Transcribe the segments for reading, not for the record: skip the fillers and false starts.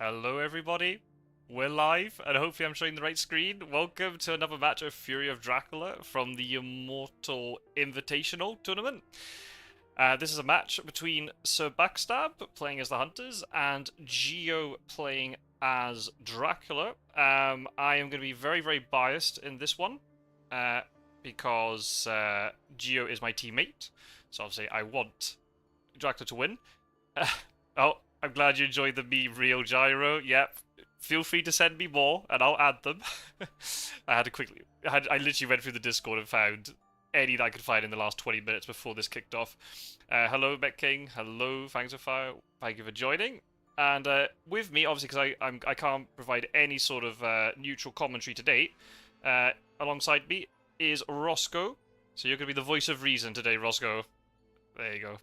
Hello everybody, we're live and hopefully I'm showing the right screen. Welcome to another match of Fury of Dracula from the Immortal Invitational tournament. This is a match between Sir Backstab playing as the Hunters and Geo playing as Dracula. I am going to be very biased in this one because Geo is my teammate, so obviously I want Dracula to win. Oh, I'm glad you enjoyed the meme reel, Gyro. Yep. Feel free to send me more, and I'll add them. I had to quickly... I literally went through the Discord and found any that I could find in the last 20 minutes before this kicked off. Hello, Met King. Hello, Fangs of Fire. Thank you for joining. And with me, obviously, because I can't provide any sort of neutral commentary to date, alongside me is Roscoe. So you're going to be the voice of reason today, Roscoe. There you go.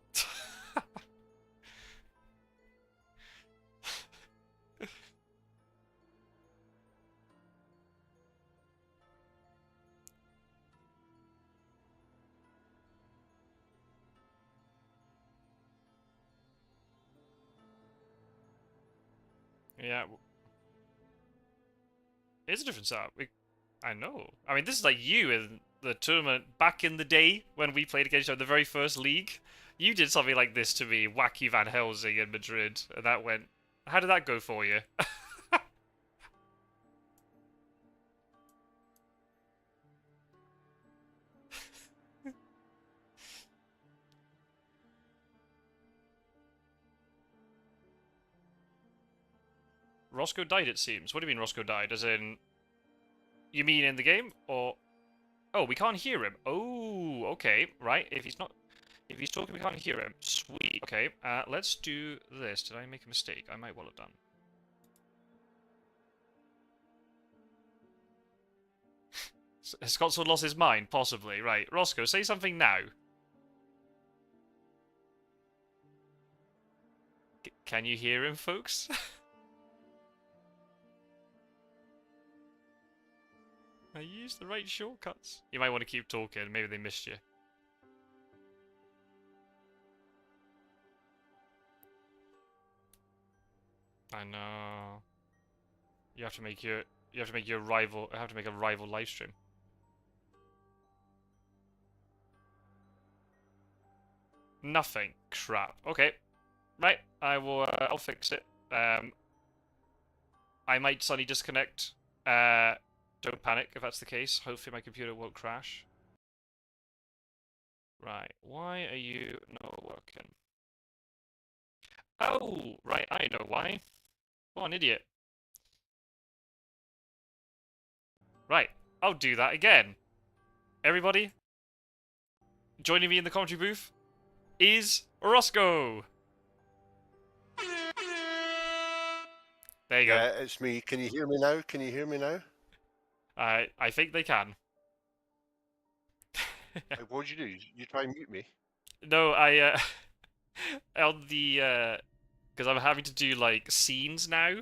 Yeah. It's a different setup. I know. I mean, this is like you in the tournament back in the day when we played against each other, the very first league. You did something like this to me, Wacky Van Helsing in Madrid, and that went... How did that go for you? Roscoe died, it seems. What do you mean Roscoe died? As in... You mean in the game? Or... Oh, we can't hear him. Oh, okay. Right, if he's not... If he's talking, we can't hear him. Sweet. Okay, let's do this. Did I make a mistake? I might well have done. Has Scott sort of lost his mind? Possibly. Right. Roscoe, say something now. Can you hear him, folks? I used the right shortcuts. You might want to keep talking. Maybe they missed you. I know. You have to make your rival. I have to make a rival live stream. Nothing. Crap. Okay. Right. I will. I'll fix it. I might suddenly disconnect. Don't panic if that's the case. Hopefully my computer won't crash. Right. Why are you not working? Oh, right. I know why. What an idiot. Right. I'll do that again. Everybody, joining me in the commentary booth is Roscoe. There you go. Yeah, it's me. Can you hear me now? Can you hear me now? I think they can. What did you do? You try and mute me? No, on the because I'm having to do like scenes now,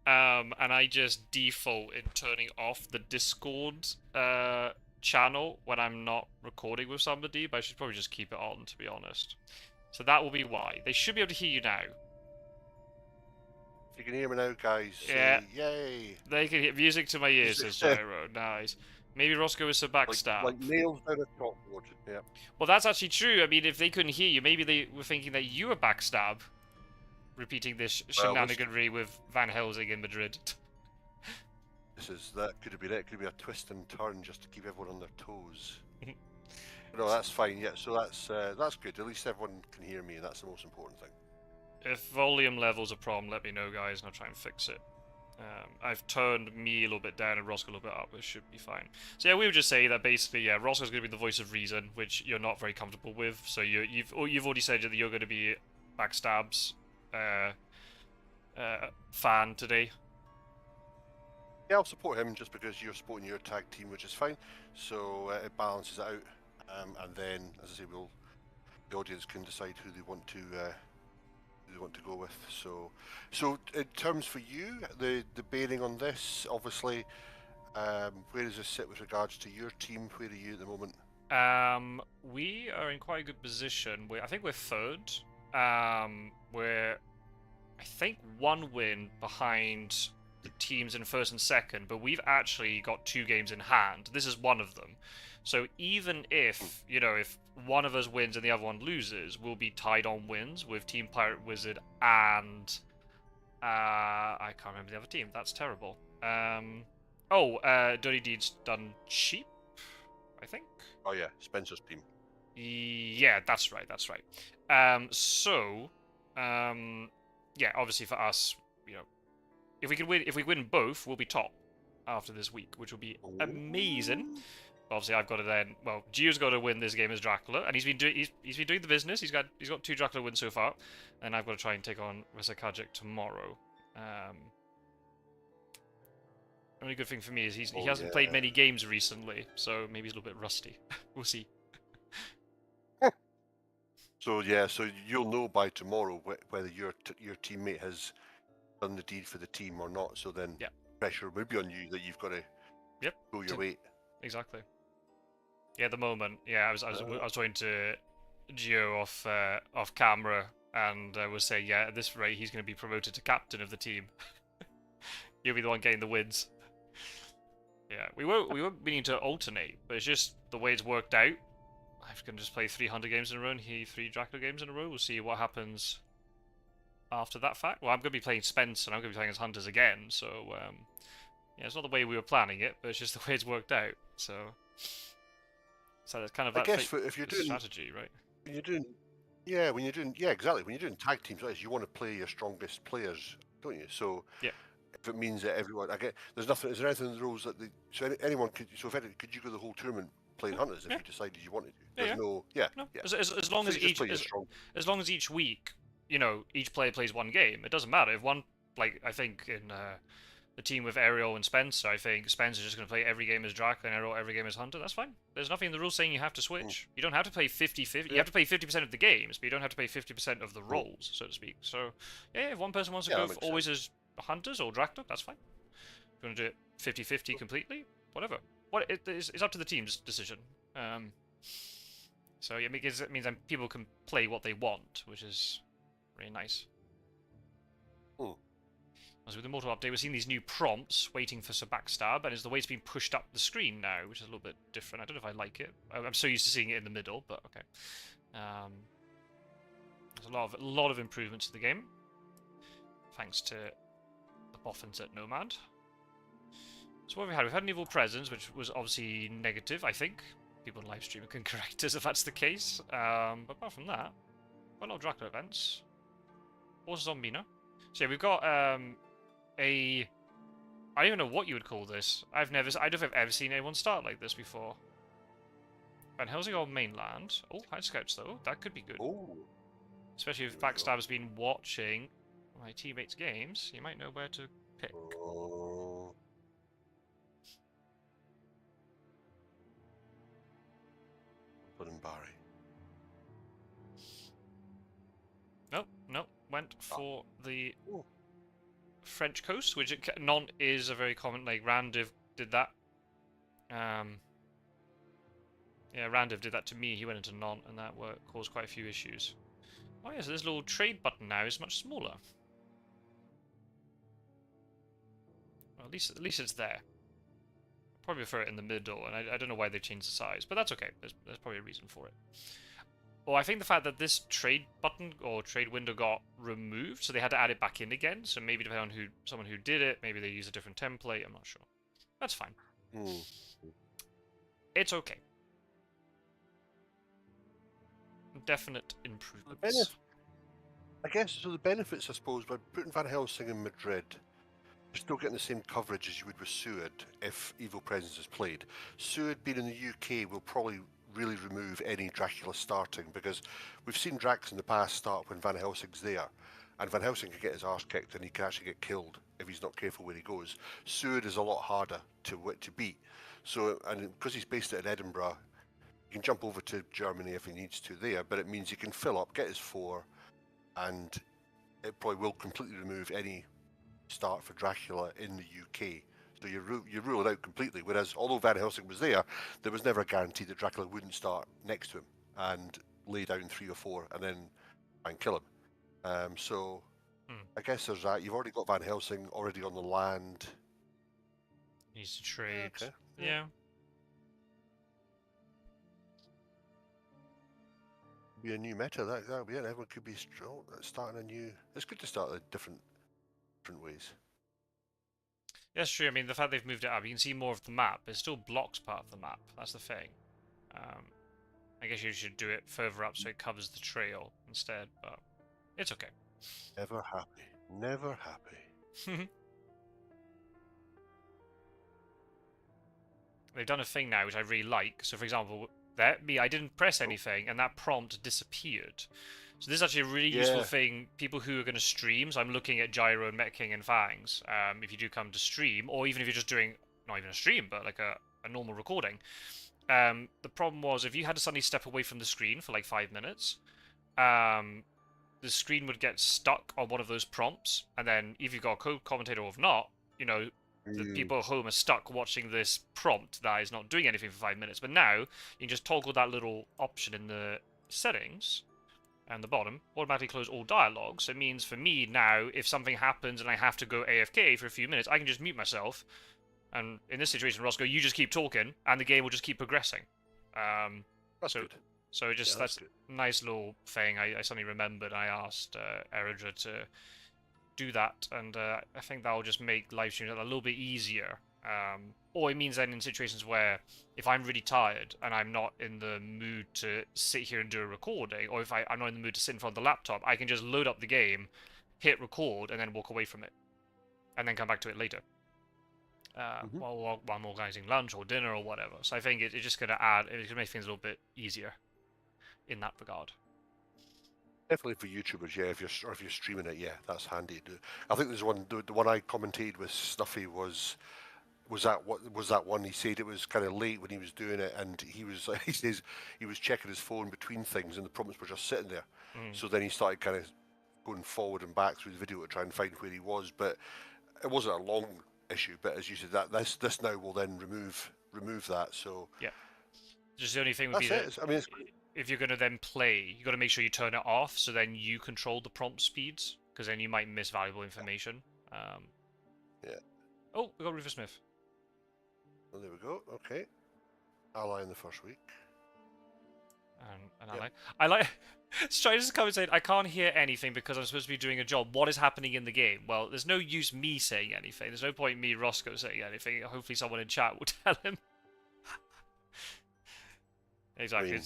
and I just default in turning off the Discord channel when I'm not recording with somebody, but I should probably just keep it on, to be honest. So that will be why. They should be able to hear you now. If you can hear me now, guys, Yeah. say yay. They can hear music to my ears, says Gyro. Nice. Maybe Roscoe is a backstab. Like nails down a chalkboard. Yeah. Well, that's actually true. I mean, if they couldn't hear you, maybe they were thinking that you were backstab. Repeating this shenaniganry with Van Helsing in Madrid. That could have been it. It could be a twist and turn just to keep everyone on their toes. No, that's fine. Yeah, so that's good. At least everyone can hear me, and that's the most important thing. If volume level's a problem, let me know, guys, and I'll try and fix it. I've turned me a little bit down and Roscoe a little bit up. It should be fine. So yeah, we would just say that basically, yeah, Roscoe's going to be the voice of reason, which you're not very comfortable with. So you've already said that you're going to be Backstab's fan today. Yeah, I'll support him just because you're supporting your tag team, which is fine. So it balances it out, and then, as I say, the audience can decide who they want to go with. So in terms for you, the bearing on this, obviously, where does this sit with regards to your team? Where are you at the moment? We are in quite a good position. I think we're third. We're think, 1 win behind the teams in first and second, but we've actually got 2 games in hand. This is one of them. So even if, if one of us wins and the other one loses, we'll be tied on wins with Team Pirate Wizard and... I can't remember the other team. That's terrible. Dirty Deeds Done Cheap, I think? Oh yeah, Spencer's team. Yeah, that's right. Yeah, obviously for us, if we win both, we'll be top after this week, which will be amazing. But obviously, I've got to then. Well, Gio's got to win this game as Dracula, and he's been doing the business. He's got 2 Dracula wins so far, and I've got to try and take on Vesakajic tomorrow. Only good thing for me is he hasn't played many games recently, so maybe he's a little bit rusty. We'll see. So you'll know by tomorrow whether your teammate has done the deed for the team or not. So then pressure will be on you that you've got to go your weight. Exactly. Yeah, at the moment, I was talking to Gio off camera, and I was saying, at this rate, he's going to be promoted to captain of the team. He'll be the one getting the wins. Yeah, we won't meaning to alternate, but it's just the way it's worked out. I'm going to just play 300 games in a row and he 3 Dracula games in a row. We'll see what happens after that fact. Well, I'm going to be playing Spence and I'm going to be playing as Hunters again, so it's not the way we were planning it, but it's just the way it's worked out. So that's kind of that if you're doing strategy, right? When you're doing exactly. When you're doing tag teams, you want to play your strongest players, don't you? So if it means that everyone, there's nothing. Is there anything in the rules that anyone could? So could you go the whole tournament playing Hunters if you decided you wanted to? There's no. As long as each week, each player plays 1 game, it doesn't matter. If one, I think in the team with Ariel and Spencer, I think Spencer's just going to play every game as Dracula and Ariel every game as Hunter. That's fine. There's nothing in the rules saying you have to switch. You don't have to play 50-50. You have to play 50% of the games, but you don't have to play 50% of the roles, so to speak. So, if one person wants to go always as Hunters or Dracula, that's fine. If you want to do it 50-50 completely, whatever. It's up to the team's decision. It means people can play what they want, which is really nice. As with the Immortal update, we're seeing these new prompts waiting for Sir Backstab, and it's the way it's being pushed up the screen now, which is a little bit different. I don't know if I like it. I'm so used to seeing it in the middle, but okay. There's a lot of improvements to the game, thanks to the boffins at Nomad. So what have we had? We've had an Evil Presence, which was obviously negative, I think. People in live stream can correct us if that's the case. But apart from that, quite a lot of Dracula events. Also Zombina. So we've got I don't even know what you would call this. I don't know if I've ever seen anyone start like this before. Van Helsing on mainland. Oh, high scouts though. That could be good. Oh. Especially if Backstab's been watching my teammates' games, you might know where to pick. Oh. Barry. Nope. Went for the French coast, which Nantes is a very common. Randiv did that. Randiv did that to me. He went into Nantes, and that caused quite a few issues. Oh yeah, so this little trade button now is much smaller. Well, at least it's there. Probably prefer it in the middle, and I don't know why they changed the size, but that's okay. There's probably a reason for it. Well, I think the fact that this trade button or trade window got removed, so they had to add it back in again. So maybe depending on someone who did it, maybe they use a different template. I'm not sure. That's fine. It's okay. Definite improvements. I guess so. The benefits, I suppose, by putting Van Helsing in Madrid, you're still getting the same coverage as you would with Suid if Evil Presence is played. Suid being in the UK will probably really remove any Dracula starting, because we've seen Drax in the past start when Van Helsing's there, and Van Helsing can get his arse kicked and he can actually get killed if he's not careful where he goes. Suid is a lot harder to beat. So, and because he's based in Edinburgh, he can jump over to Germany if he needs to there, but it means he can fill up, get his 4, and it probably will completely remove any start for Dracula in the UK. So you rule it out completely. Whereas, although Van Helsing was there was never a guarantee that Dracula wouldn't start next to him and lay down 3 or 4 and then try and kill him. I guess there's that. You've already got Van Helsing already on the land. Needs to trade. Okay. Yeah. Be a new meta. That'll be it. Everyone could be starting a new. It's good to start at different ways. That's true. I mean, the fact they've moved it up, you can see more of the map. It still blocks part of the map. That's the thing. I guess you should do it further up so it covers the trail instead, but it's okay. Never happy. Never happy. They've done a thing now which I really like. So, for example, I didn't press anything, and that prompt disappeared. So this is actually a really useful thing. People who are going to stream, so I'm looking at Gyro and Met King and Fangs. If you do come to stream, or even if you're just doing, not even a stream, but like a normal recording. The problem was if you had to suddenly step away from the screen for like 5 minutes, the screen would get stuck on one of those prompts, and then if you've got a co-commentator or not, you know, the people at home are stuck watching this prompt that is not doing anything for 5 minutes. But now, you can just toggle that little option in the settings, and the bottom, automatically close all dialogues. So it means for me now, if something happens and I have to go AFK for a few minutes, I can just mute myself. And in this situation, Roscoe, you just keep talking, and the game will just keep progressing. That's good. So it just that's a nice little thing. I suddenly remembered. I asked Eridra to do that, and I think that will just make live streams a little bit easier. Or it means then in situations where if I'm really tired and I'm not in the mood to sit here and do a recording, or if I'm not in the mood to sit in front of the laptop, I can just load up the game, hit record, and then walk away from it, and then come back to it later. While I'm organising lunch or dinner or whatever. So I think it's just going to make things a little bit easier in that regard. Definitely for YouTubers, yeah. If you're streaming it, yeah, that's handy to do. I think there's one. The one I commented with Snuffy was that one. He said it was kind of late when he was doing it, and he says he was checking his phone between things, and the prompts were just sitting there. So then he started kind of going forward and back through the video to try and find where he was, but it wasn't a long issue. But as you said, that this now will then remove that. So yeah, just the only thing would be that. I mean, if you're going to then play, you got to make sure you turn it off, so then you control the prompt speeds, because then you might miss valuable information. Yeah. Oh, we got Rufus Smith. Well, there we go. Okay. Ally in the first week. And I like Strider's comment saying, I can't hear anything because I'm supposed to be doing a job. What is happening in the game? Well, there's no use me saying anything. There's no point me, Roscoe, saying anything. Hopefully someone in chat will tell him. Exactly.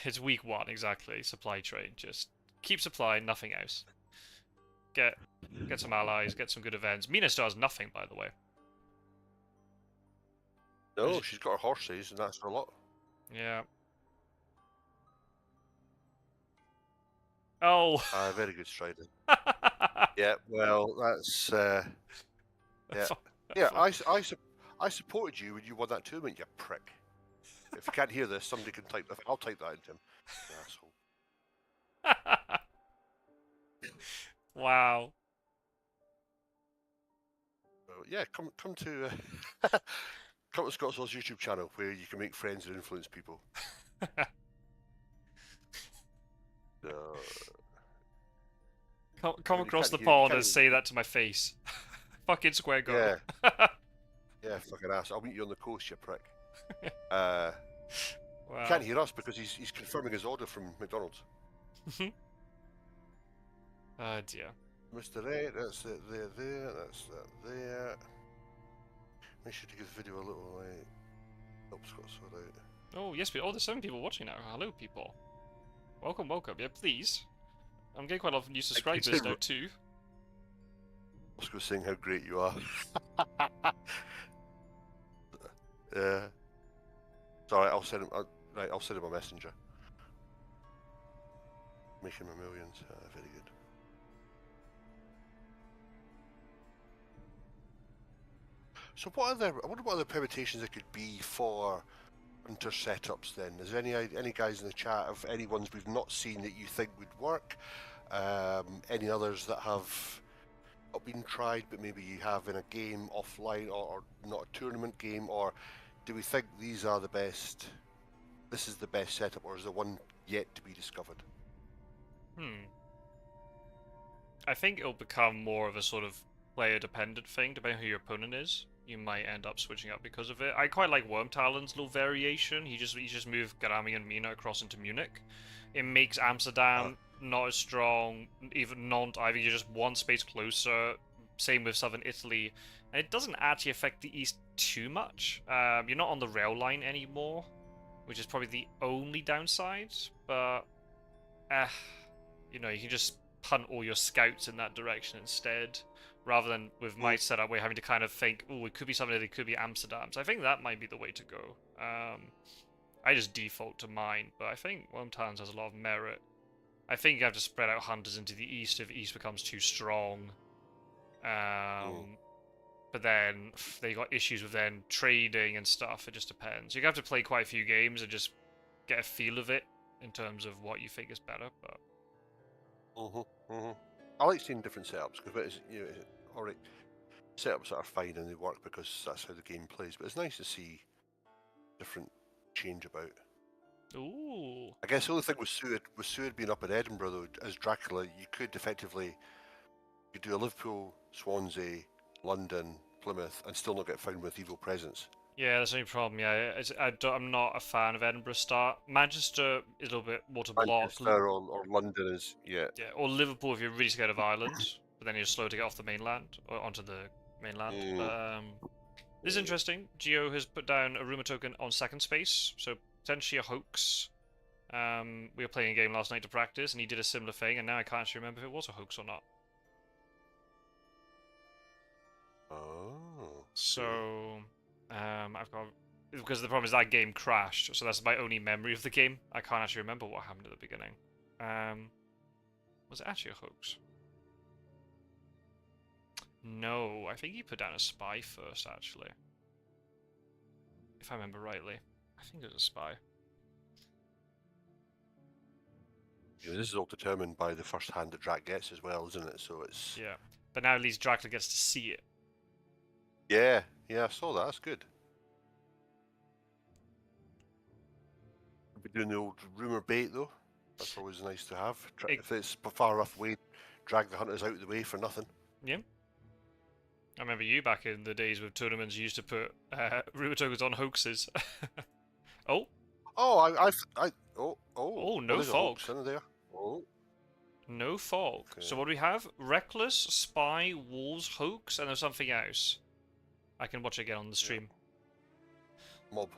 It's week 1, exactly. Supply train. Just keep supplying, nothing else. Get some allies, get some good events. Mina still has nothing, by the way. No, she's got her horses, and that's for a lot. Yeah. Oh. Very good Strider. Yeah, well, that's yeah. I supported you when you won that tournament, you prick. If you can't hear this, somebody can type. I'll type that into him. Asshole. Wow. Yeah, come to come to Scott's YouTube channel where you can make friends and influence people. Come across the pond and say that to my face. Fucking square go. Yeah. Yeah, fucking ass. I'll meet you on the coast, you prick. Wow. He can't hear us because he's confirming his order from McDonald's. Oh dear. Mr. 8, that's it there, that's that there. Make sure to give the video a little like help Scott sort out. Oh yes, there's 7 people watching now. Hello people. Welcome. Yeah, please. I'm getting quite a lot of new subscribers now too. Roscoe saying how great you are. Yeah. Sorry, I'll send him. I'll send him a messenger. Making him millions. Very good. So I wonder what other permutations there could be for Hunter setups then. Is there any guys in the chat of any ones we've not seen that you think would work? Any others that have not been tried but maybe you have in a game offline or not a tournament game, or do we think these are the best? This is the best setup, or is there one yet to be discovered? I think it'll become more of a sort of player-dependent thing, depending on who your opponent is. You might end up switching up because of it. I quite like Wormtalen's little variation. He just moved Garami and Mina across into Munich. It makes Amsterdam not as strong, even Nantes. You're just one space closer. Same with southern Italy, and it doesn't actually affect the east too much. You're not on the rail line anymore, which is probably the only downside. But you know, you can just punt all your scouts in that direction instead, rather than with my setup where you're having to kind of think, oh, it could be something, it could be Amsterdam. So I think that might be the way to go. I just default to mine, but I think Wormtowns has a lot of merit. I think you have to spread out hunters into the east if east becomes too strong. But then they got issues with then trading and stuff. It just depends. You have to play quite a few games and just get a feel of it in terms of what you think is better. But I like seeing different setups because all right, setups that are fine and they work because that's how the game plays. But it's nice to see different change about. ooh, I guess the only thing with Sued being up in Edinburgh though, as Dracula, you could effectively do a Liverpool, Swansea, London, Plymouth, and still not get found with evil presence. yeah, that's the only problem. Yeah, I'm not a fan of Edinburgh start. Manchester is a little bit more to block. Manchester or London is Yeah, or Liverpool if you're really scared of Ireland, but then you're slow to get off the mainland or onto the mainland. This is interesting. Geo has put down a rumor token on second space, so potentially a hoax. We were playing a game last night to practice, and he did a similar thing, and now I can't actually remember if it was a hoax or not. Oh. So, I've got... Because the problem is that game crashed, so that's my only memory of the game. I can't actually remember what happened at the beginning. Was it actually a hoax? No, I think he put down a spy first, actually. If I remember rightly. I think it was a spy. Yeah, this is all determined by the first hand that Drac gets as well, isn't it? So it's... Yeah, but now at least Dracula gets to see it. Yeah, I saw that. That's good. We'll be doing the old rumour bait, though. That's always nice to have. If it's far enough away, drag the hunters out of the way for nothing. Yeah. I remember you back in the days with tournaments, you used to put rumour tokens on hoaxes. Oh. Oh, Oh, no fog. There. Oh. No fog. Okay. So what do we have? Reckless, Spy, Wolves, Hoax, and there's something else. I can watch it again on the stream. Yeah. Mob.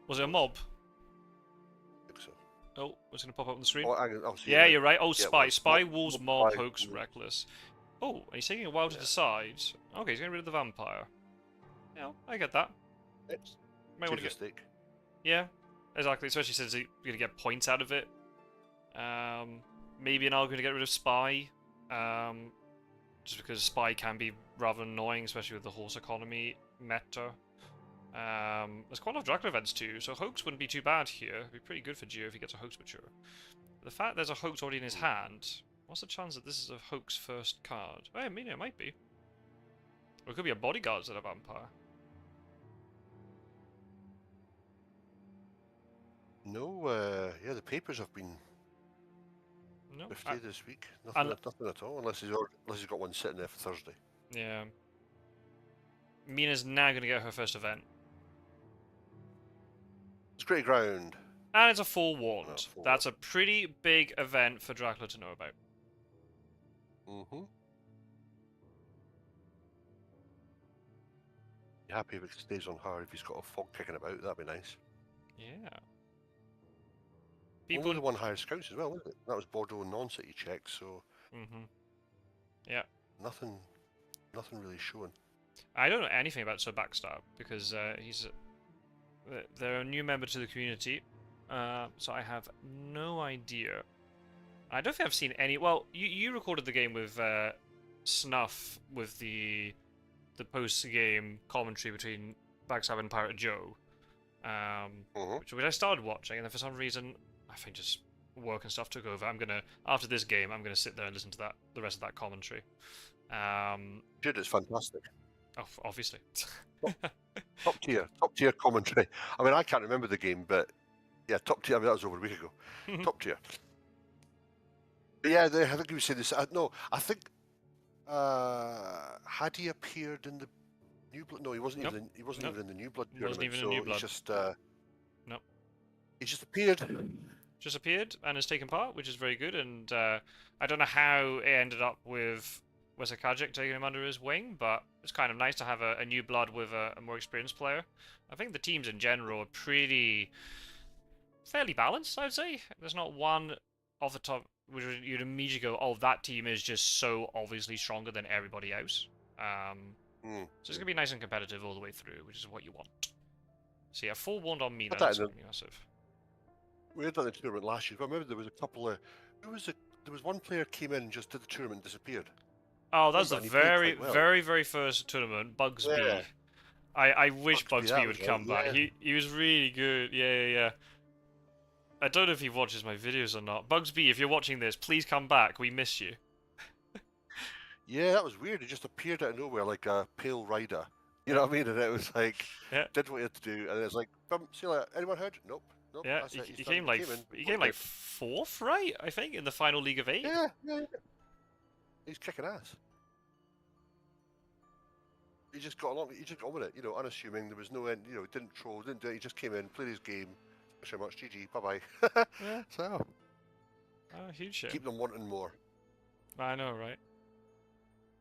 Was it a mob? I think so. Oh, it's going to pop up on the screen. Oh, I'll see yeah, you you're right. Oh, Spy. Yeah, Spy, Wolves, Mob, Spy, Hoax, Reckless. Oh, and he's taking a while to decide. Okay, he's getting rid of the vampire. Yeah, I get that. Might want to get... Stick. Yeah, exactly. Especially since you're going to get points out of it. Maybe an argument to get rid of Spy. Just because Spy can be rather annoying, especially with the horse economy meta. There's quite a lot of Dracula events too, so Hoax wouldn't be too bad here. It'd be pretty good for Geo if he gets a Hoax mature. The fact there's a Hoax already in his hand, what's the chance that this is a Hoax first card? I mean, it might be. Or it could be a Bodyguard instead of Vampire. No, yeah, the papers have been No, 50 this week. Nothing at all, unless he's got one sitting there for Thursday. Yeah. Mina's now going to get her first event. It's Great Ground. And it's a forewarned. No, forewarned. That's a pretty big event for Dracula to know about. Mm-hmm. You happy if it stays on her? If he's got a fog kicking about, that'd be nice. Yeah. Only the one higher scouts as well, wasn't it? That was Bordeaux and Nantes that you checked, so... Yeah. Nothing really showing. I don't know anything about Sir Backstab, because they're a new member to the community, so I have no idea. I don't think I've seen any... Well, you recorded the game with Snuff, with the post-game commentary between Backstab and Pirate Joe, which I started watching, and then for some reason, I think just work and stuff took over. After this game, I'm gonna sit there and listen to the rest of that commentary. Dude, it's fantastic. Oh, obviously. Top tier commentary. I mean, I can't remember the game, but yeah, top tier. I mean, that was over a week ago. Top tier. But yeah, I think you were saying this. No, I think had he appeared in the New Blood? No, he wasn't Nope. even. He wasn't Nope. even in the New Blood Wasn't tournament. even a New So Blood. Nope. he just appeared. Just appeared and has taken part, which is very good. And I don't know how it ended up with Wesakajic taking him under his wing, but it's kind of nice to have a new blood with a more experienced player. I think the teams in general are fairly balanced, I'd say. There's not one off the top which you'd immediately go, oh, that team is just so obviously stronger than everybody else. So it's going to be nice and competitive all the way through, which is what you want. So yeah, full wound on Mina, that's going to be massive. We had that in the tournament last year. I remember there was a couple of. There was one player came in and just did the tournament and disappeared. Oh, that was the very, very, very first tournament, Bugsby. Yeah. I wish Bugsby would come back. He was really good. Yeah. I don't know if he watches my videos or not. Bugsby, if you're watching this, please come back. We miss you. Yeah, that was weird. He just appeared out of nowhere like a pale rider. You know what I mean? And it was like, did what he had to do, and it was like, see you later. Anyone heard? Nope. Yeah, he came like fourth, right? I think in the final League of 8. Yeah. He's kicking ass. He just got along. He just got on with it. Unassuming. There was no end. Didn't troll. Didn't do it. He just came in, played his game. Thanks very much. GG. Bye bye. Yeah. So. Huge shit. Keep them wanting more. I know, right?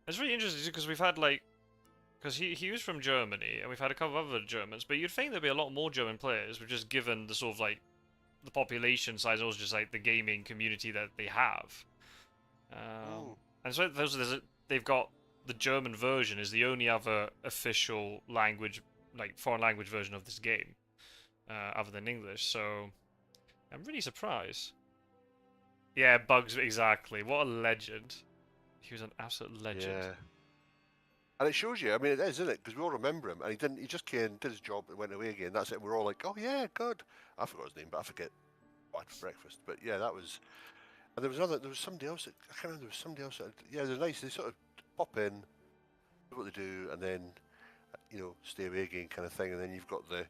It's really interesting because we've had because he was from Germany and we've had a couple of other Germans, but you'd think there'd be a lot more German players, but just given the sort of the population size, also just the gaming community that they have. And so they've got the German version is the only other official language, foreign language version of this game, other than English. So I'm really surprised. Yeah, Bugs, exactly. What a legend. He was an absolute legend. Yeah. And it shows you, I mean, it is, isn't it? Because we all remember him, and he just came, did his job, and went away again. That's it. We're all like, oh yeah, good. I forgot his name, but I forget what I had for breakfast. But yeah, that was. And there was somebody else. I can't remember. There was somebody else. Yeah, they're nice. They sort of pop in, do what they do, and then stay away again, kind of thing. And then you've got the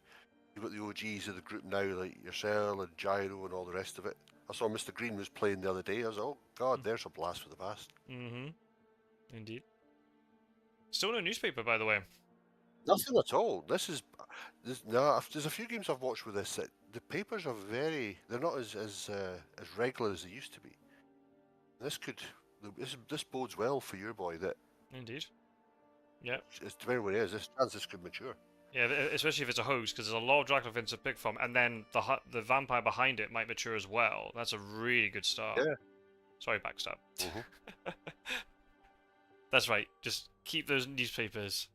OGs of the group now, like yourself and Gyro and all the rest of it. I saw Mr. Green was playing the other day. I was like, oh god, there's a blast for the past. Indeed. Still no newspaper, by the way. Nothing at all. There's a few games I've watched with this. The papers are they're not as regular as they used to be. This bodes well for your boy. That indeed. Yeah. Depending where it is, this could mature. Yeah, especially if it's a host, because there's a lot of Dracula fins to pick from, and then the vampire behind it might mature as well. That's a really good start. Yeah. Sorry, Backstab. That's right. Just keep those newspapers.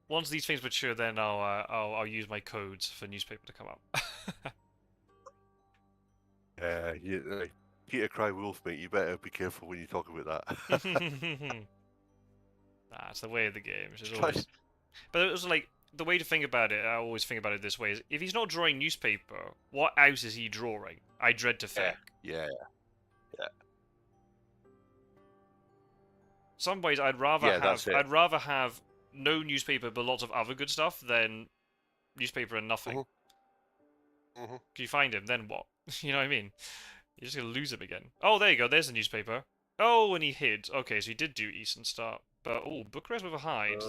Once these things mature, then I'll use my codes for newspaper to come up. Peter cry wolf, mate. You better be careful when you talk about that. That's the way of the game. Always... But it was the way to think about it. I always think about it this way: is if he's not drawing newspaper, what else is he drawing? I dread to think. Yeah. Some ways, I'd rather have no newspaper but lots of other good stuff than newspaper and nothing. Can you find him? Then what? You know what I mean? You're just gonna lose him again. Oh, there you go. There's the newspaper. Oh, and he hid. Okay, so he did do Eastern Start. But Bucharest with a hide.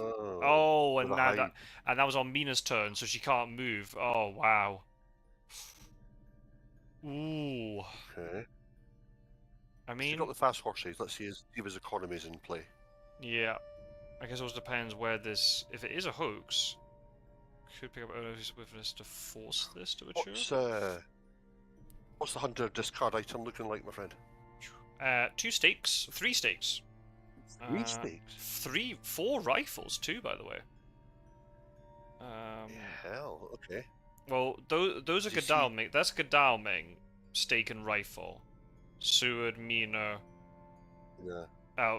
And that was on Mina's turn, so she can't move. Oh wow. Ooh. Okay. I mean, he's got the fast horses. Let's see if his economy's in play. Yeah, I guess it also depends where this. If it is a hoax, could pick up Ono's witness to force this to mature. What's the hunter discard item looking like, my friend? 2 stakes, 3 stakes. 3 stakes. 4 rifles too, by the way. Hell, okay. Well, those are Godalming. That's Godalming, stake and rifle. Seward, Mina. Yeah.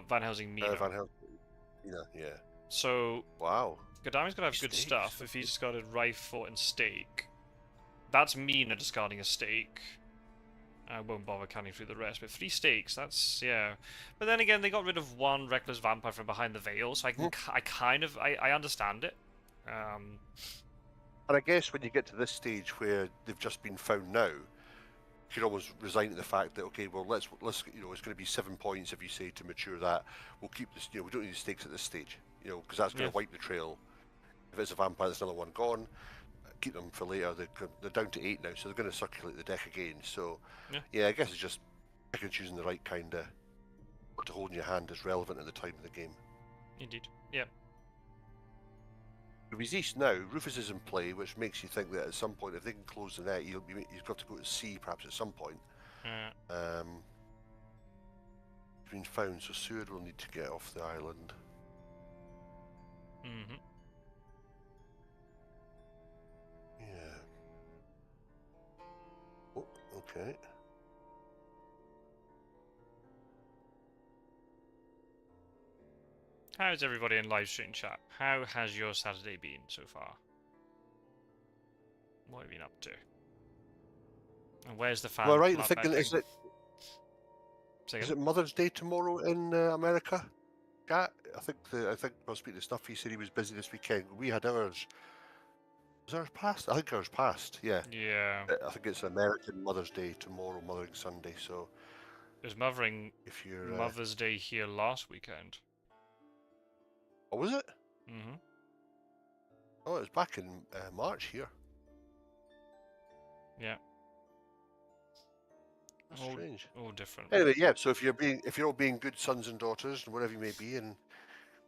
Van Helsing, Mina. Van Helsing, Mina, yeah. So. Wow. Godalming's gonna have good stuff if he discarded rifle and stake. That's Mina discarding a stake. I won't bother counting through the rest, but 3 stakes, that's, yeah. But then again, they got rid of 1 reckless vampire from behind the veil, so I understand it. And I guess when you get to this stage where they've just been found now, you could almost resign to the fact that okay, well let's you know it's going to be 7 points if you say to mature that. We'll keep this. You know, we don't need the stakes at this stage. You know, because that's going to wipe the trail. If it's a vampire, there's another one gone. Keep them for later. They're down to 8 now, so they're going to circulate the deck again. So yeah, I guess it's just picking and choosing the right kind of what to hold in your hand is relevant at the time of the game. Indeed. Yeah. Ruby's East now, Rufus is in play, which makes you think that at some point, if they can close the net, you've got to go to C perhaps at some point. Been found, so Seward will need to get off the island. Yeah. Oh, okay. How's everybody in live stream chat? How has your Saturday been so far? What have you been up to? And where's the fan? Am I right in thinking is it Mother's Day tomorrow in America? Yeah, I think I was speaking to Stuff. He said he was busy this weekend. We had ours. Was ours past? I think ours passed. Yeah. Yeah. I think it's American Mother's Day tomorrow, Mothering Sunday. So it was Mothering if you're Mother's Day here last weekend. Oh, was it? Mm-hmm. Oh, it was back in March here. Yeah. That's strange. All different. Anyway, yeah. So if you're all being good sons and daughters and whatever you may be, and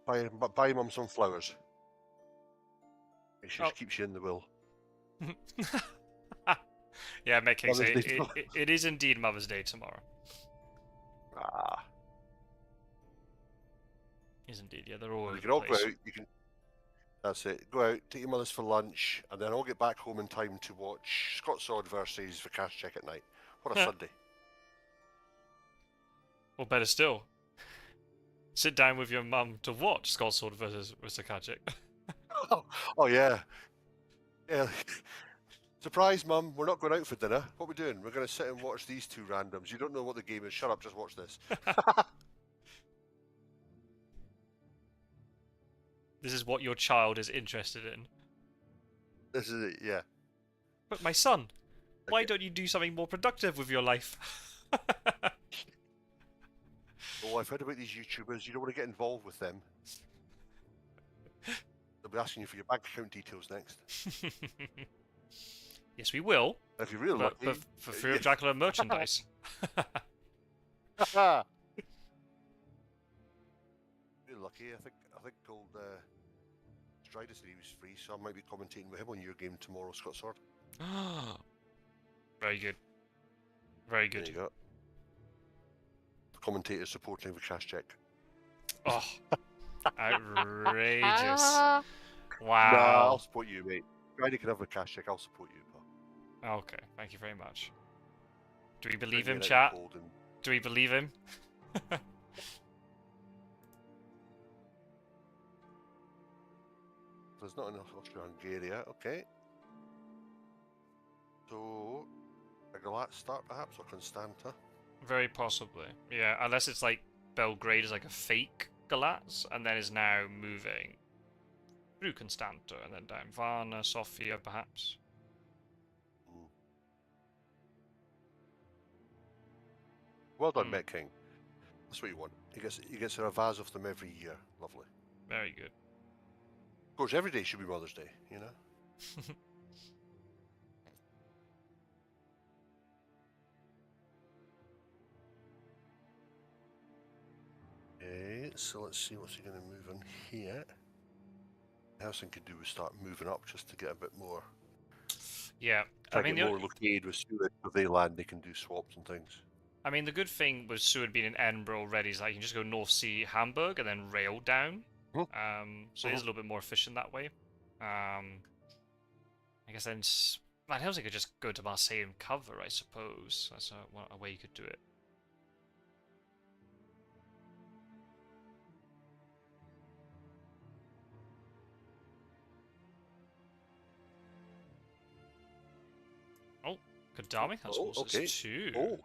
buy mum some flowers. Make sure she keeps you in the will. Yeah, making it is indeed Mother's Day tomorrow. Ah. Is indeed, yeah. They're all. You can all go out. You can. That's it. Go out, take your mothers for lunch, and then I'll get back home in time to watch Scott Sword versus Vakashchek at night. What a Sunday! Or better still, sit down with your mum to watch Scott Sword versus Vakashchek. Oh yeah, yeah. Surprise, Mum! We're not going out for dinner. What are we doing? We're going to sit and watch these two randoms. You don't know what the game is. Shut up. Just watch this. This is what your child is interested in. This is it, yeah. But my son, why don't you do something more productive with your life? Oh, I've heard about these YouTubers. You don't want to get involved with them. They'll be asking you for your bank account details next. Yes, we will. If you're really lucky. For Fury of Dracula merchandise. Really lucky. I think old Strider said he was free, so I might be commentating with him on your game tomorrow, Scott Sword. Very good. Very good. There you go. Commentator supporting Vakashchek. Oh, outrageous! Wow. Nah, I'll support you, mate. Friday can have Vakashchek. I'll support you, pal. Okay, thank you very much. Do we believe him, chat? Do we believe him? There's not enough Austria-Hungary, okay. So, a Galat start perhaps, or Constanta? Very possibly, yeah. Unless it's like Belgrade is like a fake Galatz, and then is now moving through Constanta, and then down Varna, Sofia, perhaps. Well done, Met King. That's what you want. He gets a vase of them every year. Lovely. Very good. Of course, every day should be Mother's Day, you know? Okay, so let's see what's he going to move on here. Housing could do is start moving up just to get a bit more. Yeah, I mean, more located with Seward. If they land, they can do swaps and things. I mean, the good thing with Seward being in Edinburgh already is like you can just go North Sea, Hamburg, and then rail down. So it is a little bit more efficient that way. I guess then Van Helsing could just go to Marseille and cover, I suppose. That's a way you could do it. Oh, Kadami has horses too. Oh.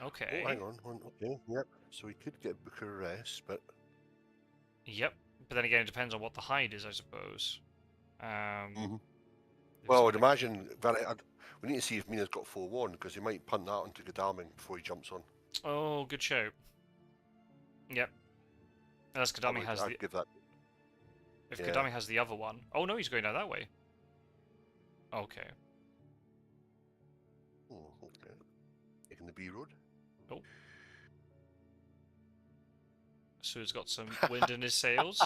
Okay. Oh, hang on. Okay, yep. So we could get Bucharest, but... Yep. But then again, it depends on what the hide is, I suppose. Well, I would imagine we need to see if Mina's got forewarned, because he might punt that onto Godalming before he jumps on. Oh, good show. Yep. Unless Godalming has I'd the... give that. If Yeah. Godalming has the other one... Oh no, he's going down that way. Okay. Oh, okay. Taking the B road. Oh. So he's got some wind in his sails.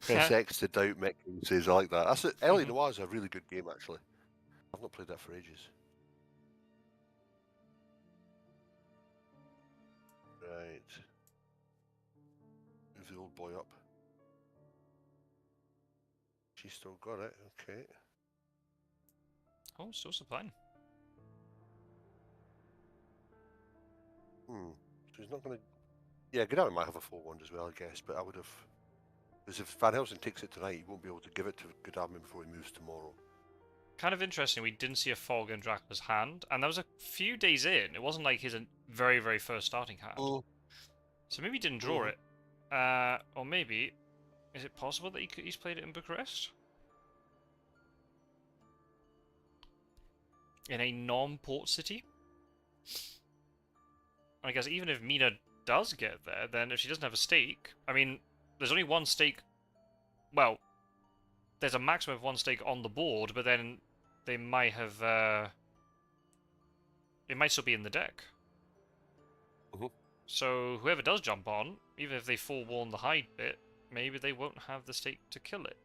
Press X to doubt Mick says I like that. That's it. Ellie Noir is a really good game, actually. I've not played that for ages. Right. Move the old boy up. She's still got it, okay. Oh, still supplying. So he's not going to... Yeah, Godalming might have a 4-1 as well, I guess, but I would have... Because if Van Helsing takes it tonight, he won't be able to give it to Godalming before he moves tomorrow. Kind of interesting, we didn't see a fog in Dracula's hand, and that was a few days in. It wasn't like his very, very first starting hand. So maybe he didn't draw it. Or maybe, is it possible that he's played it in Bucharest? In a non-port city? I guess even if Mina does get there, then if she doesn't have a stake... I mean, there's only one stake... Well, there's a maximum of one stake on the board, but then they might have... It might still be in the deck. So whoever does jump on, even if they forewarn the hide bit, maybe they won't have the stake to kill it.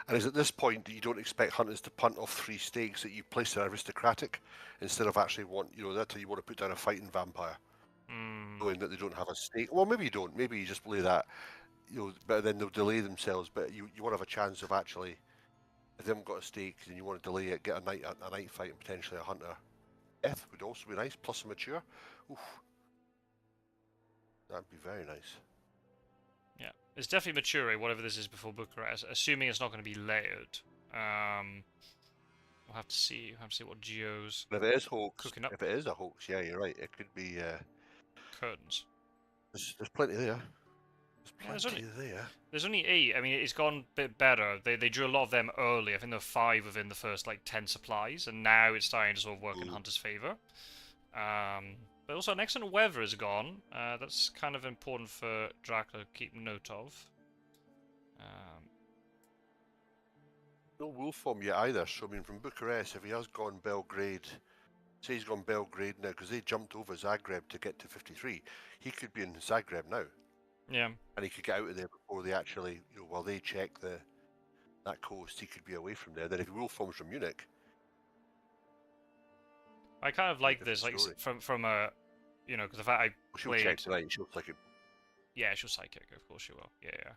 And is at this point that you don't expect hunters to punt off 3 stakes that you place in aristocratic, instead of actually that's how you want to put down a fighting vampire, knowing that they don't have a stake. Well, maybe you don't. Maybe you just play that, but then they'll delay themselves. But you want to have a chance of actually, if they haven't got a stake, then you want to delay it, get a night fight, and potentially a hunter. Death would also be nice, plus a mature. Oof. That'd be very nice. Yeah, it's definitely mature, whatever this is before Bucharest, assuming it's not going to be layered. We'll have to see. We'll have to see what Geo's If it is hoax, cooking up. if it is a hoax, yeah, you're right. It could be. Curtains. There's plenty there. There's plenty there. There's only 8. I mean, it's gone a bit better. They drew a lot of them early. I think there were 5 within the first 10 supplies, and now it's starting to sort of work in Hunter's favour. But also, an excellent weather is gone. That's kind of important for Dracula to keep note of. No wolf form yet either. So I mean, from Bucharest, if he has gone Belgrade, say he's gone Belgrade now, because they jumped over Zagreb to get to 53, he could be in Zagreb now. Yeah. And he could get out of there before they actually, while they check that coast, he could be away from there. Then if he wolf forms from Munich, I kind of like this, from a, because the fact I she'll played... check tonight. She'll psychic. Yeah, she'll psychic. Of course she will. Yeah.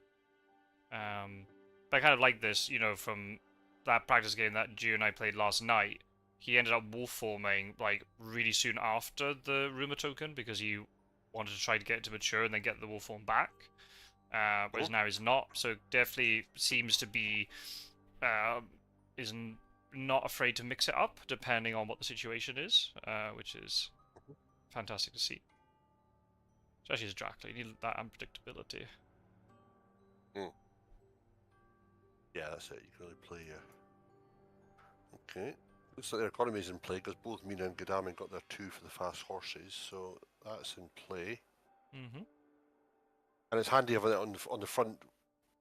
But I kind of like this, from that practice game that Gio and I played last night. He ended up wolf forming really soon after the rumor token because he wanted to try to get it to mature and then get the wolf form back. Whereas now he's not. So definitely seems to be is not afraid to mix it up depending on what the situation is, which is fantastic to see. Especially as Dracula, you need that unpredictability. Yeah, that's it. You can really play. Okay. Looks like their economy is in play because both Mina and Godalming got their 2 for the fast horses, so that's in play. And it's handy having it on the front,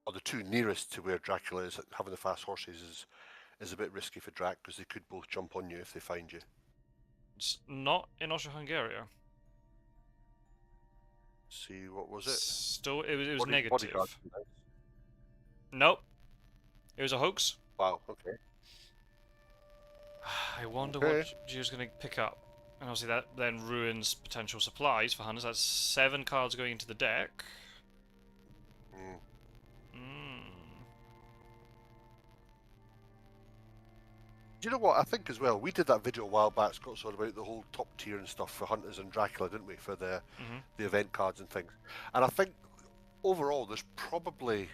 or the 2 nearest to where Dracula is. Having the fast horses is a bit risky for Drac because they could both jump on you if they find you. It's not in Austria-Hungary. See, what was it? Still, it was negative. Bodyguard. Nope. It was a hoax. Wow, okay. I wonder what Gio's going to pick up. And obviously that then ruins potential supplies for hunters. That's 7 cards going into the deck. Do you know what? I think as well, we did that video a while back, Scott, sort of about the whole top tier and stuff for hunters and Dracula, didn't we? For the event cards and things. And I think overall, there's probably,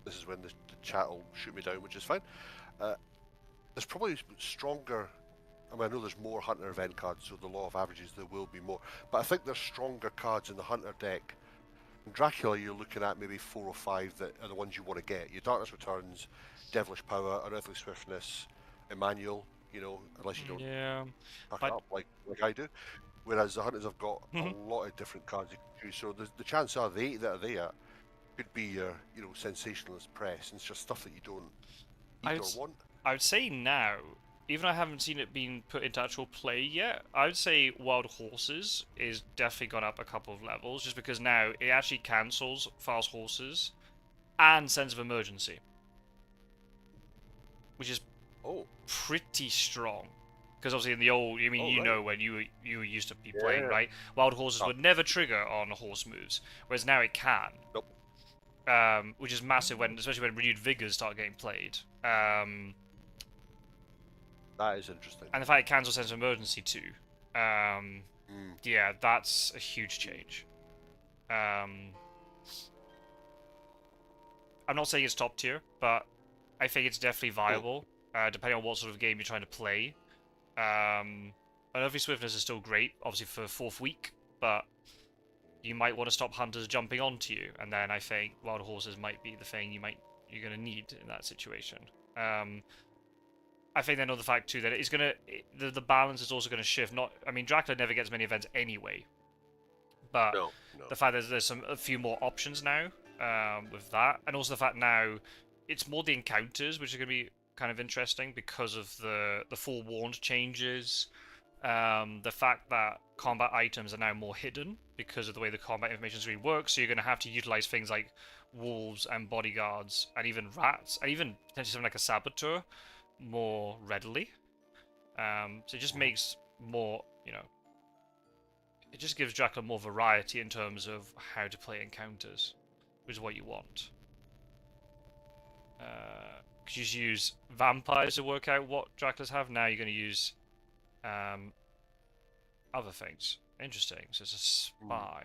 this is when the chat will shoot me down, which is fine. There's probably stronger. I mean, I know there's more hunter event cards, so the law of averages there will be more. But I think there's stronger cards in the hunter deck Dracula, you're looking at maybe 4 or 5 that are the ones you want to get. Your Darkness Returns, Devilish Power, Unearthly Swiftness, Emmanuel, unless you don't Yeah, pack it but up like I do. Whereas the Hunters have got a lot of different cards you can choose. So the chances are the 8 that are there could be your, sensationalist press, and it's just stuff that you don't I need would, or want. I would say now, even though I haven't seen it being put into actual play yet, I would say Wild Horses is definitely gone up a couple of levels, just because now it actually cancels Fast Horses and Sense of Emergency, which is pretty strong. Because obviously in the old, when you used to be playing, right? Wild Horses would never trigger on horse moves, whereas now it can. Nope. Which is massive especially when renewed vigors start getting played. That is interesting. And the fact it cancels Sense of Emergency too. Yeah, that's a huge change. I'm not saying it's top tier, but I think it's definitely viable, depending on what sort of game you're trying to play. Unearthly Swiftness is still great, obviously for 4th week, but you might want to stop hunters jumping onto you, and then I think Wild Horses might be the thing you're going to need in that situation. I think then another fact too that it's gonna the balance is also going to shift. Dracula never gets many events anyway, but the fact that there's a few more options now with that, and also the fact now it's more the encounters which are going to be kind of interesting because of the forewarned changes. The fact that combat items are now more hidden because of the way the combat information screen works, so you're going to have to utilize things like wolves and bodyguards and even rats and even potentially something like a saboteur more readily. So it just makes more, it just gives Dracula more variety in terms of how to play encounters, which is what you want. Because you just use vampires to work out what Draculas have. Now you're going to use other things. Interesting. So it's a spy.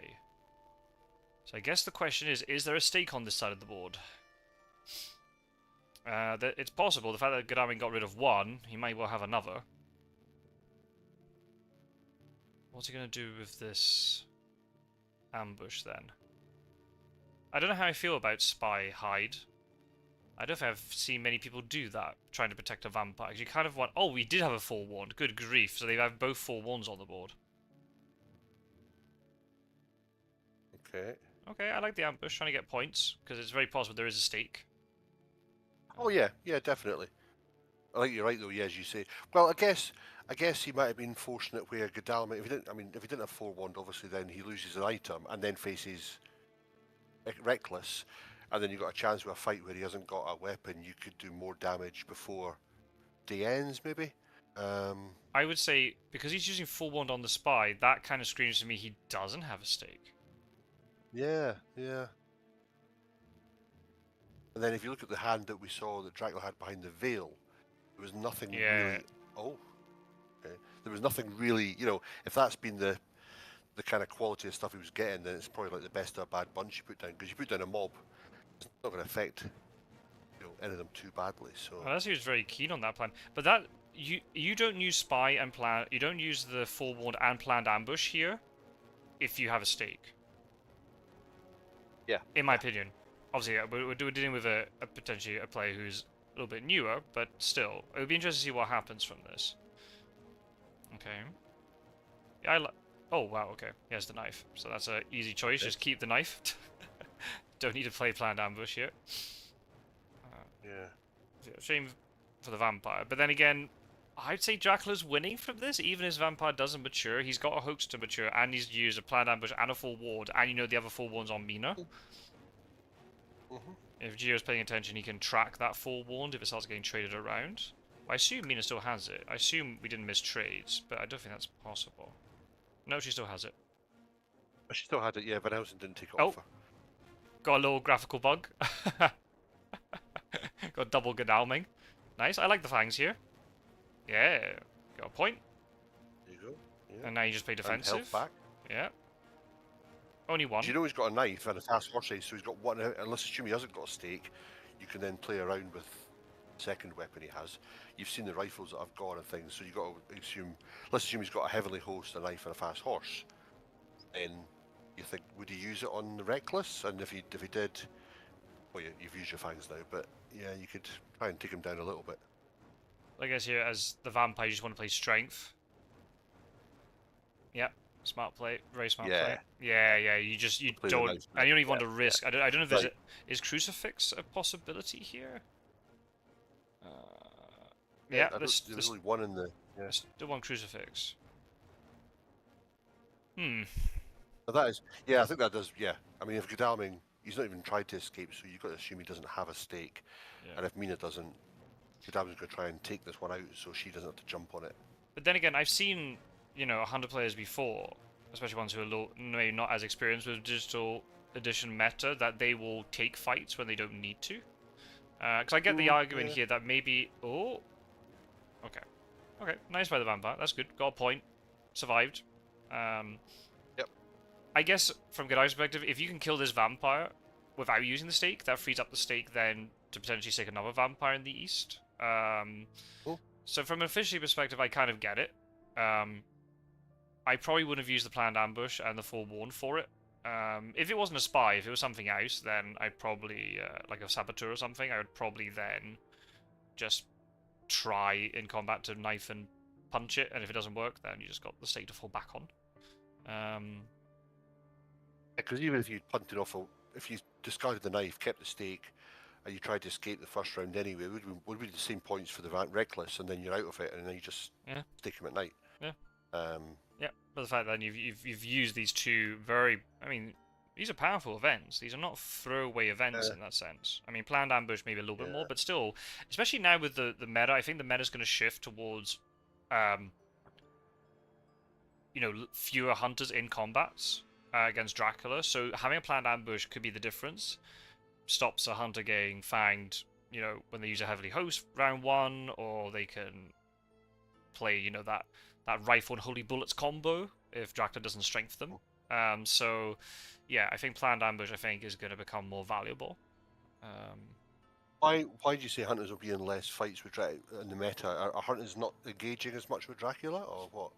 So I guess the question is there a stake on this side of the board? It's possible. The fact that Godalming got rid of one, he might well have another. What's he going to do with this ambush then? I don't know how I feel about Spy Hide. I don't think I've seen many people do that, trying to protect a vampire. You kind of want... Oh, we did have a forewarned. Good grief. So they have both forewarns on the board. Okay. Okay, I like the ambush, trying to get points, because it's very possible there is a stake. Oh yeah, definitely. I think you're right though. Yeah, as you say. Well, I guess he might have been fortunate where Godalming. If he didn't have forewarned, obviously then he loses an item and then faces Reckless, and then you've got a chance with a fight where he hasn't got a weapon. You could do more damage before day ends, maybe. I would say because he's using forewarned on the spy, that kind of screams to me he doesn't have a stake. Yeah. And then if you look at the hand that we saw that Dracula had behind the veil, there was nothing really... Oh. Okay. There was nothing really, if that's been the kind of quality of stuff he was getting, then it's probably like the best of a bad bunch you put down. Because you put down a mob, it's not going to affect any of them too badly. So unless he was very keen on that plan. But that... You don't use spy and plan... You don't use the forewarned and planned ambush here if you have a stake. Yeah. In my opinion. Obviously, we're dealing with potentially a player who's a little bit newer, but still, it would be interesting to see what happens from this. Okay. Yeah, oh, wow, okay. He has the knife. So that's an easy choice. Just keep the knife. Don't need to play planned ambush here. Yeah. Shame for the vampire. But then again, I'd say Dracula's winning from this, even if vampire doesn't mature. He's got a hoax to mature, and he's used a planned ambush and a full ward, and the other full ward's on Mina. If Gio's paying attention, he can track that forewarned if it starts getting traded around. I assume Mina still has it. I assume we didn't miss trades, but I don't think that's possible. No, she still has it. She still had it, yeah, but Hausen didn't take it off her. Got a little graphical bug. Got double Godalming. Nice, I like the fangs here. Yeah, got a point. There you go. Yeah. And now you just play defensive. And health back. Yeah. Only one. You know he's got a knife and a fast horse race, so he's got one. Unless assume he hasn't got a stake, you can then play around with the second weapon he has. You've seen the rifles that I've got and things, so you got to assume. Let's assume he's got a heavenly host, a knife, and a fast horse. Then you think, would he use it on the Reckless? And if he did, well, you've used your fangs now, but yeah, you could try and take him down a little bit. I guess here, as the vampire, you just want to play strength. Yep, smart play, very smart play. Yeah, you don't, and you don't even want to risk. I don't know if there's is Crucifix a possibility here? Yeah, there's only one in the. Yeah. There's still one Crucifix. But that is, yeah, I think that does. Yeah, I mean, if Godalming, he's not even tried to escape, so you've got to assume he doesn't have a stake. Yeah. And if Mina doesn't, Godalming's going to try and take this one out, so she doesn't have to jump on it. But then again, I've seen 100 players before, especially ones who are maybe not as experienced with digital edition meta, that they will take fights when they don't need to. Because I get the argument here that maybe... Oh! Okay, nice by the vampire. That's good. Got a point. Survived. Yep. I guess, from Godai's perspective, if you can kill this vampire without using the stake, that frees up the stake then to potentially stake another vampire in the east. So from an efficiency perspective, I kind of get it. I probably wouldn't have used the planned ambush and the forewarned for it. If it wasn't a spy, if it was something else, then I'd probably, like a saboteur or something, I would probably then just try in combat to knife and punch it, and if it doesn't work, then you just got the stake to fall back on. Because even if you punted off, if you discarded the knife, kept the stake, and you tried to escape the first round anyway, it would be the same points for the Reckless, and then you're out of it, and then you just stake him at night. Yeah. But the fact that you've used these two these are powerful events. These are not throwaway events in that sense. I mean, planned ambush maybe a little bit more, but still, especially now with the meta, I think the meta is going to shift towards, fewer hunters in combats against Dracula. So having a planned ambush could be the difference. Stops a hunter getting fanged, when they use a heavily host round one, or they can play, that rifle and holy bullets combo if Dracula doesn't strengthen them. So, yeah, I think planned ambush, is going to become more valuable. Why do you say hunters will be in less fights with in the meta? Are hunters not engaging as much with Dracula, or what?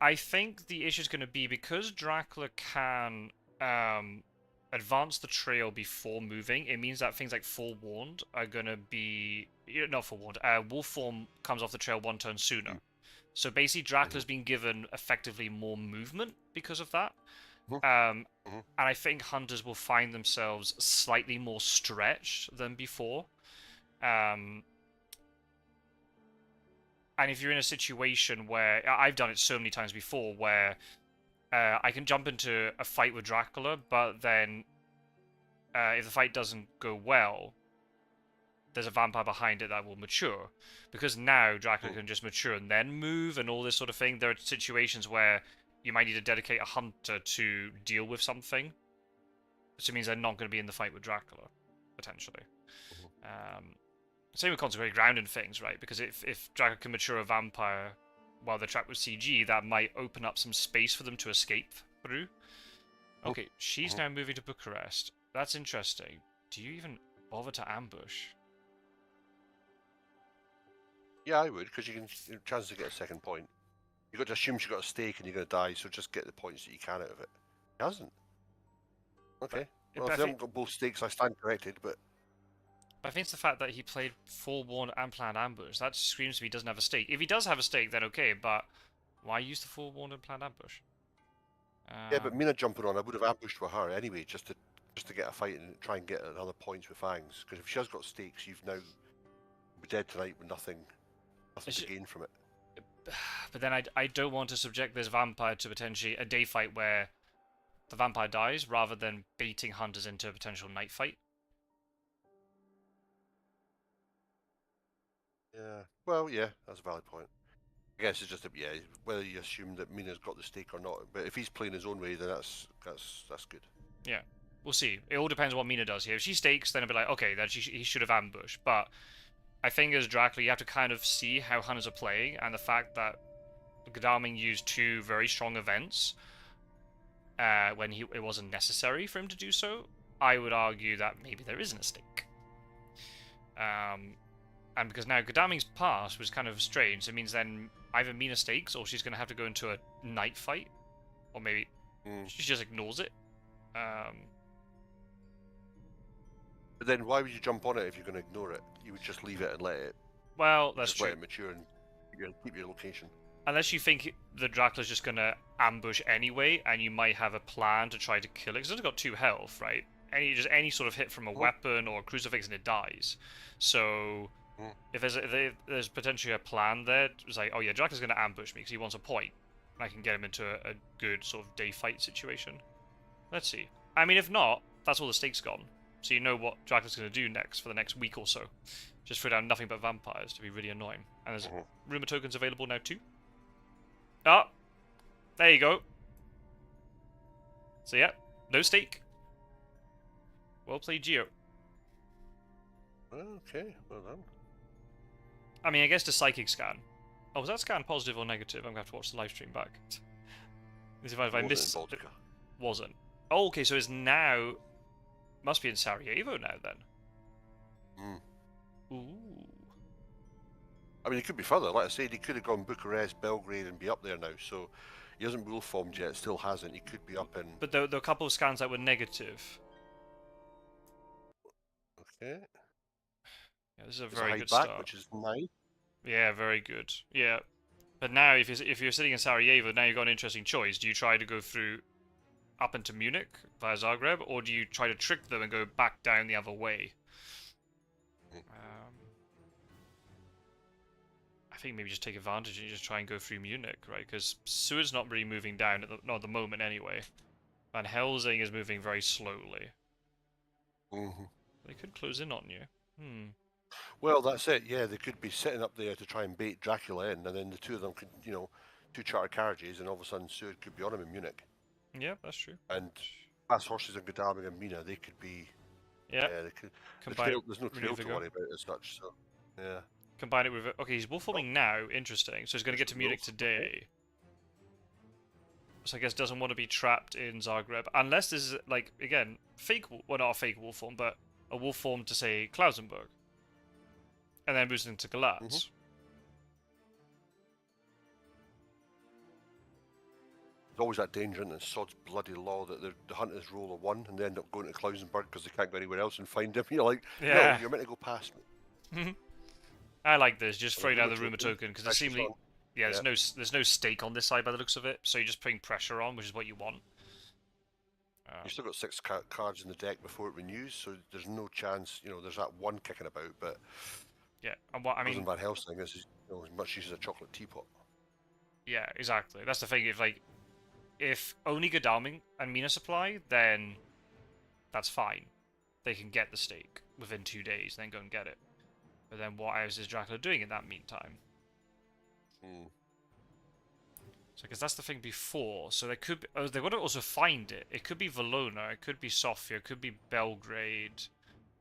I think the issue is going to be because Dracula can advance the trail before moving. It means that things like forewarned are going to be not forewarned. Wolf form comes off the trail one turn sooner. So basically, Dracula's been given effectively more movement because of that. And I think hunters will find themselves slightly more stretched than before. And if you're in a situation where... I've done it so many times before, where I can jump into a fight with Dracula, but then if the fight doesn't go well, there's a vampire behind it that will mature. Because now Dracula can just mature and then move and all this sort of thing. There are situations where you might need to dedicate a hunter to deal with something. Which means they're not going to be in the fight with Dracula, potentially. Same with Consecrated Ground and things, right? Because if Dracula can mature a vampire while they're trapped with CG, that might open up some space for them to escape through. Okay, she's now moving to Bucharest. That's interesting. Do you even bother to ambush? Yeah, I would, because you can chance to get a second point. You've got to assume she's got a stake and you're going to die, so just get the points that you can out of it. He hasn't. Okay. Well, if they haven't got both stakes, I stand corrected, but... I think it's the fact that he played forewarned and planned ambush. That screams to me he doesn't have a stake. If he does have a stake, then okay, but why use the forewarned and planned ambush? Yeah, but Mina jumping on, I would have ambushed with her anyway, just to get a fight and try and get another points with fangs. Because if she has got stakes, you've now be dead tonight with nothing to gain from it. But then I don't want to subject this vampire to potentially a day fight where the vampire dies, rather than baiting hunters into a potential night fight. Yeah, well, yeah, that's a valid point. I guess it's just whether you assume that Mina's got the stake or not. But if he's playing his own way, then that's good. Yeah, we'll see. It all depends on what Mina does here. If she stakes, then it'll be like, okay, then he should have ambushed. But I think as Dracula, you have to kind of see how hunters are playing, and the fact that Godalming used two very strong events when it wasn't necessary for him to do so. I would argue that maybe there isn't a stake. And because now Godalming's pass was kind of strange, it means then either Mina stakes or she's going to have to go into a night fight. Or maybe she just ignores it. But then why would you jump on it if you're going to ignore it? You would just leave it and let it. Well, that's just true. let it mature and keep your location. Unless you think the Dracula's just gonna ambush anyway, and you might have a plan to try to kill it, because it's only got 2 health, right? Any sort of hit from a weapon or a crucifix and it dies. So if there's potentially a plan there, it's like, oh yeah, Dracula's gonna ambush me because he wants a point, and I can get him into a good sort of day fight situation. Let's see. I mean, if not, that's all the stakes gone. So you know what Dracula's gonna do next for the next week or so. Just throw down nothing but vampires to be really annoying. And there's rumor tokens available now too. Oh, there you go. So yeah, no stake. Well played, Geo. Okay, well done. I mean, I guess the psychic scan. Oh, was that scan positive or negative? I'm gonna have to watch the live stream back. If I missed, it wasn't. Oh, okay, so it's now. Must be in Sarajevo now then. Ooh. I mean, he could be further. Like I said, he could have gone Bucharest, Belgrade, and be up there now. So he hasn't rule formed yet. Still hasn't. He could be up in. But there were a couple of scans that were negative. Okay. Yeah, this is a very good start. Which is nice. Yeah, very good. Yeah, but now if you're sitting in Sarajevo, now you've got an interesting choice. Do you try to go through up into Munich via Zagreb, or do you try to trick them and go back down the other way? I think maybe just take advantage and just try and go through Munich, right? Because Seward's not really moving down, not at the moment anyway. Van Helsing is moving very slowly. They could close in on you. Well, that's it. Yeah, they could be sitting up there to try and bait Dracula in, and then the two of them could, 2 charter carriages, and all of a sudden Seward could be on him in Munich. Yeah, that's true. And fast horses and Godalming and Mina, they could be. Yeah, they could. There's no trail to worry about as such. So, yeah. Combine it with... Okay, he's wolf forming now. Interesting. So he's going to get to Munich today. So I guess doesn't want to be trapped in Zagreb. Unless this is, like, again, fake... Well, not a fake wolf form, but a wolf form to, say, Klausenburg. And then moves into Galatz. There's always that danger in the sod's bloody law that the hunters roll a 1 and they end up going to Klausenburg because they can't go anywhere else and find him. You're like, no, you're meant to go past me. I like this. Just throw down the rumor token because it seems like there's no stake on this side by the looks of it. So you're just putting pressure on, which is what you want. You've still got 6 cards in the deck before it renews, so there's no chance. There's that 1 kicking about, but yeah, and what I mean, Van Helsing is as much use as a chocolate teapot. Yeah, exactly. That's the thing. If only Godalming and Mina supply, then that's fine. They can get the stake within 2 days, then go and get it. But then what else is Dracula doing in that meantime? So I guess that's the thing before. So they could be, they want to also find it. It could be Valona, it could be Sofia, it could be Belgrade.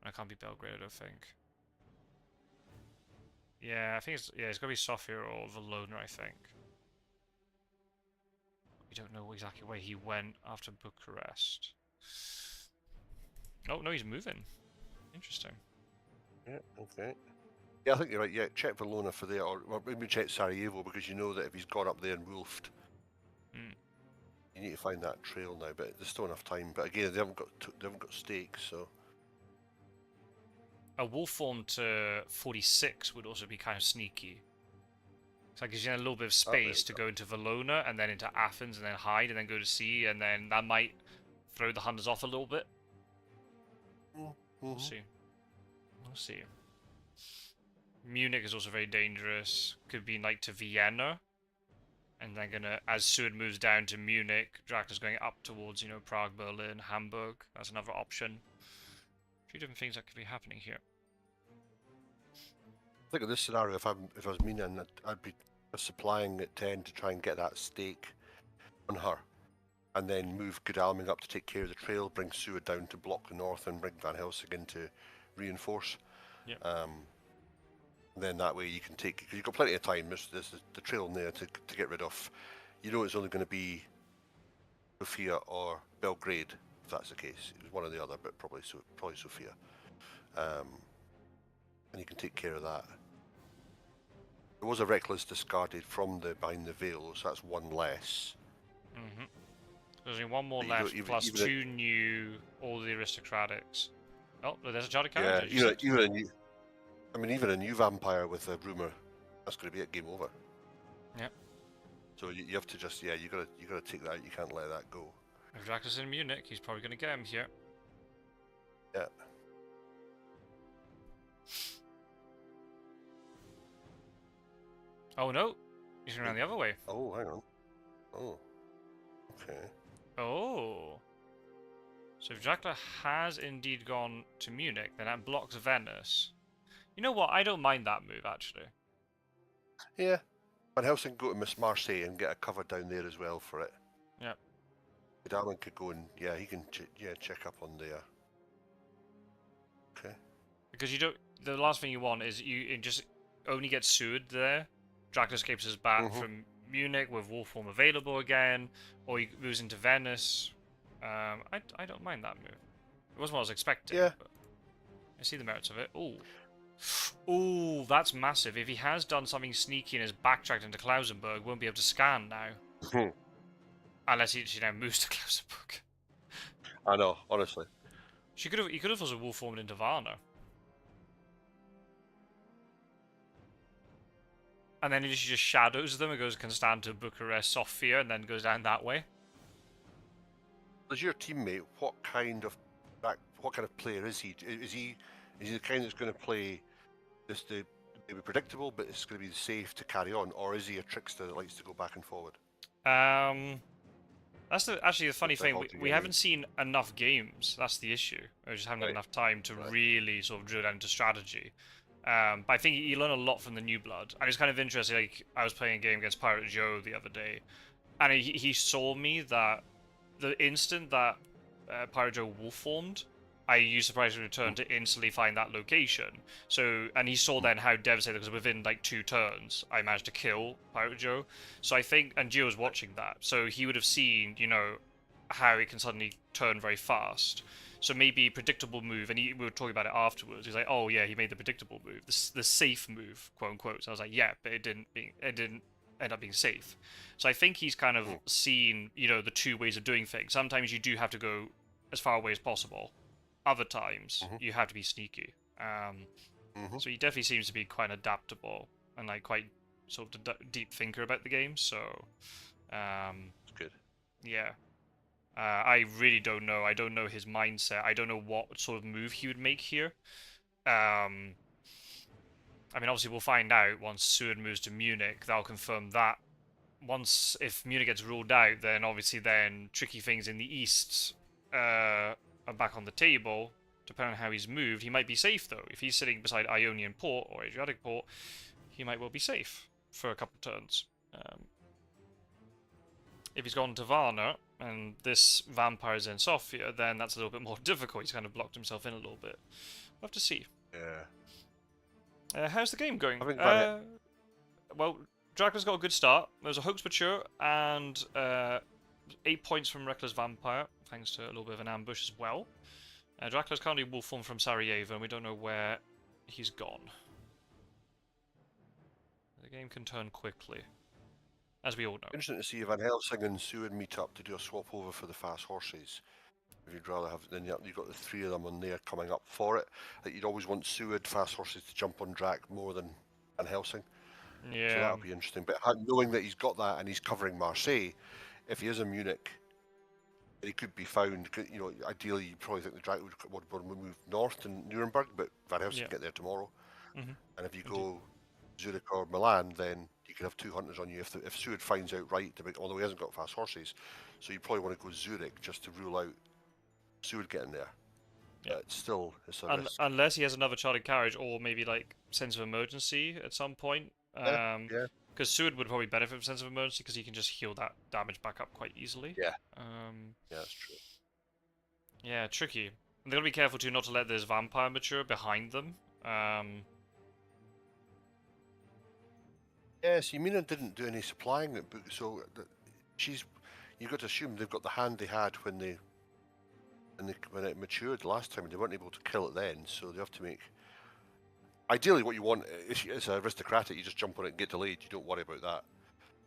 It can't be Belgrade, I don't think. Yeah, I think it's gotta be Sofia or Valona, I think. We don't know exactly where he went after Bucharest. Oh no, he's moving. Interesting. Yeah, okay. Yeah, I think you're right. Yeah, check Valona for there, or maybe check Sarajevo because you know that if he's gone up there and wolfed, you need to find that trail now. But there's still enough time. But again, they haven't got stakes, so. A wolf form to 46 would also be kind of sneaky. So that gives you a little bit of space to go into Valona and then into Athens and then hide and then go to sea, and then that might throw the hunters off a little bit. We'll see. We'll see. Munich is also very dangerous. Could be like to Vienna. And then as Seward moves down to Munich, Dracula's going up towards, Prague, Berlin, Hamburg. That's another option. A few different things that could be happening here. I think in this scenario, if I was Mina, I'd be supplying at 10 to try and get that stake on her. And then move Godalming up to take care of the trail, bring Seward down to block the north, and bring Van Helsing in to reinforce. Yep. Then that way you can take, because you've got plenty of time. There's the trail in there to get rid of. It's only going to be Sofia or Belgrade, if that's the case. It was one or the other, but probably Sofia. And you can take care of that. There was a reckless discarded from behind the veil, so that's 1 less. There's only one more But you don't left, even- plus even a- 2 new, all the aristocratics. Oh, there's a charted Yeah, carriage. as you said. even a new. I mean, even a new vampire with a rumor, that's going to be a game over. Yep. So you have to just you gotta take that out. You can't let that go. If Dracula's in Munich, he's probably going to get him here. Yeah. Oh no, he's going around the other way. Oh, hang on. Oh. Okay. Oh. So if Dracula has indeed gone to Munich, then that blocks Venice. You know what? I don't mind that move, actually. Yeah. Van Helsing go to Miss Marseille and get a cover down there as well for it. Yep. Darwin could go and he can check up on there. Okay. Because you don't. The last thing you want is it just only gets sued there. Dracula escapes us back from Munich with wolf form available again, or he moves into Venice. I don't mind that move. It wasn't what I was expecting. Yeah. But I see the merits of it. Ooh. Ooh, that's massive. If he has done something sneaky and has backtracked into Klausenberg, won't be able to scan now. Unless he now moves to Klausenberg. I know, honestly. He could have also wolf formed into Varna. And then he just shadows them and goes Constanța, Bucharest, Sofia, and then goes down that way. As your teammate, what kind of player is he? Is he the kind that's going to play just to be predictable, but it's going to be safe to carry on, or is he a trickster that likes to go back and forward? That's actually the funny That's thing. We haven't seen enough games. That's the issue. We just haven't had enough time to really sort of drill down into strategy. But I think you learn a lot from the New Blood, and it's kind of interesting. Like I was playing a game against Pirate Joe the other day, and he saw me that the instant that Pirate Joe wolf formed, I used Surprise Return to instantly find that location. So, and he saw then how devastating, because within like 2 turns, I managed to kill Pirate Joe. So I think, and Gio was watching that, so he would have seen, you know, how it can suddenly turn very fast. So maybe predictable move, and we were talking about it afterwards. He's like, "Oh yeah, he made the predictable move, the safe move, quote unquote." So I was like, "Yeah, but it didn't end up being safe." So I think he's kind of seen, you know, the 2 ways of doing things. Sometimes you do have to go as far away as possible. Other times you have to be sneaky. So he definitely seems to be quite adaptable and like quite sort of deep thinker about the game. So It's good. yeah. I really don't know. I don't know his mindset. I don't know what sort of move he would make here. I mean, obviously we'll find out once Seward moves to Munich. That'll confirm that. Once, if Munich gets ruled out, then obviously then tricky things in the east are back on the table. Depending on how he's moved, he might be safe though. If he's sitting beside Ionian Port or Adriatic Port, he might well be safe for a couple of turns. If he's gone to Varna, and this vampire is in Sofia, then that's a little bit more difficult. He's kind of blocked himself in a little bit. We'll have to see. Yeah. How's the game going? I think well, Dracula's got a good start. There's a Hoax Mature and 8 points from Reckless Vampire, thanks to a little bit of an ambush as well. Dracula's currently wolf form from Sarajevo, and we don't know where he's gone. The game can turn quickly, as we all know. Interesting to see Van Helsing and Seward meet up to do a swap over for the fast horses. If you'd rather have, then you've got the 3 of them on there coming up for it. That you'd always want Seward fast horses to jump on Drac more than Van Helsing. Yeah. So that'll be interesting. But knowing that he's got that and he's covering Marseille, if he is in Munich, he could be found. You know, ideally, you probably think the Drac would move north to Nuremberg, but Van Helsing can get there tomorrow. And if you go Zurich or Milan, then you can have 2 hunters on you. If Seward finds out right, although he hasn't got fast horses, so you probably want to go Zurich just to rule out Seward getting there. Yeah. It's a risk. Unless he has another chartered carriage or maybe like sense of emergency at some point. Yeah. Because Seward would probably benefit from sense of emergency because he can just heal that damage back up quite easily. Yeah. Yeah, that's true. Yeah, tricky. And they've got to be careful too not to let this vampire mature behind them. Yeah, see, Mina didn't do any supplying that book, so you've got to assume they've got the hand they had when it matured last time, and they weren't able to kill it then, so they have to make. Ideally, what you want is aristocratic. You just jump on it and get delayed. You don't worry about that.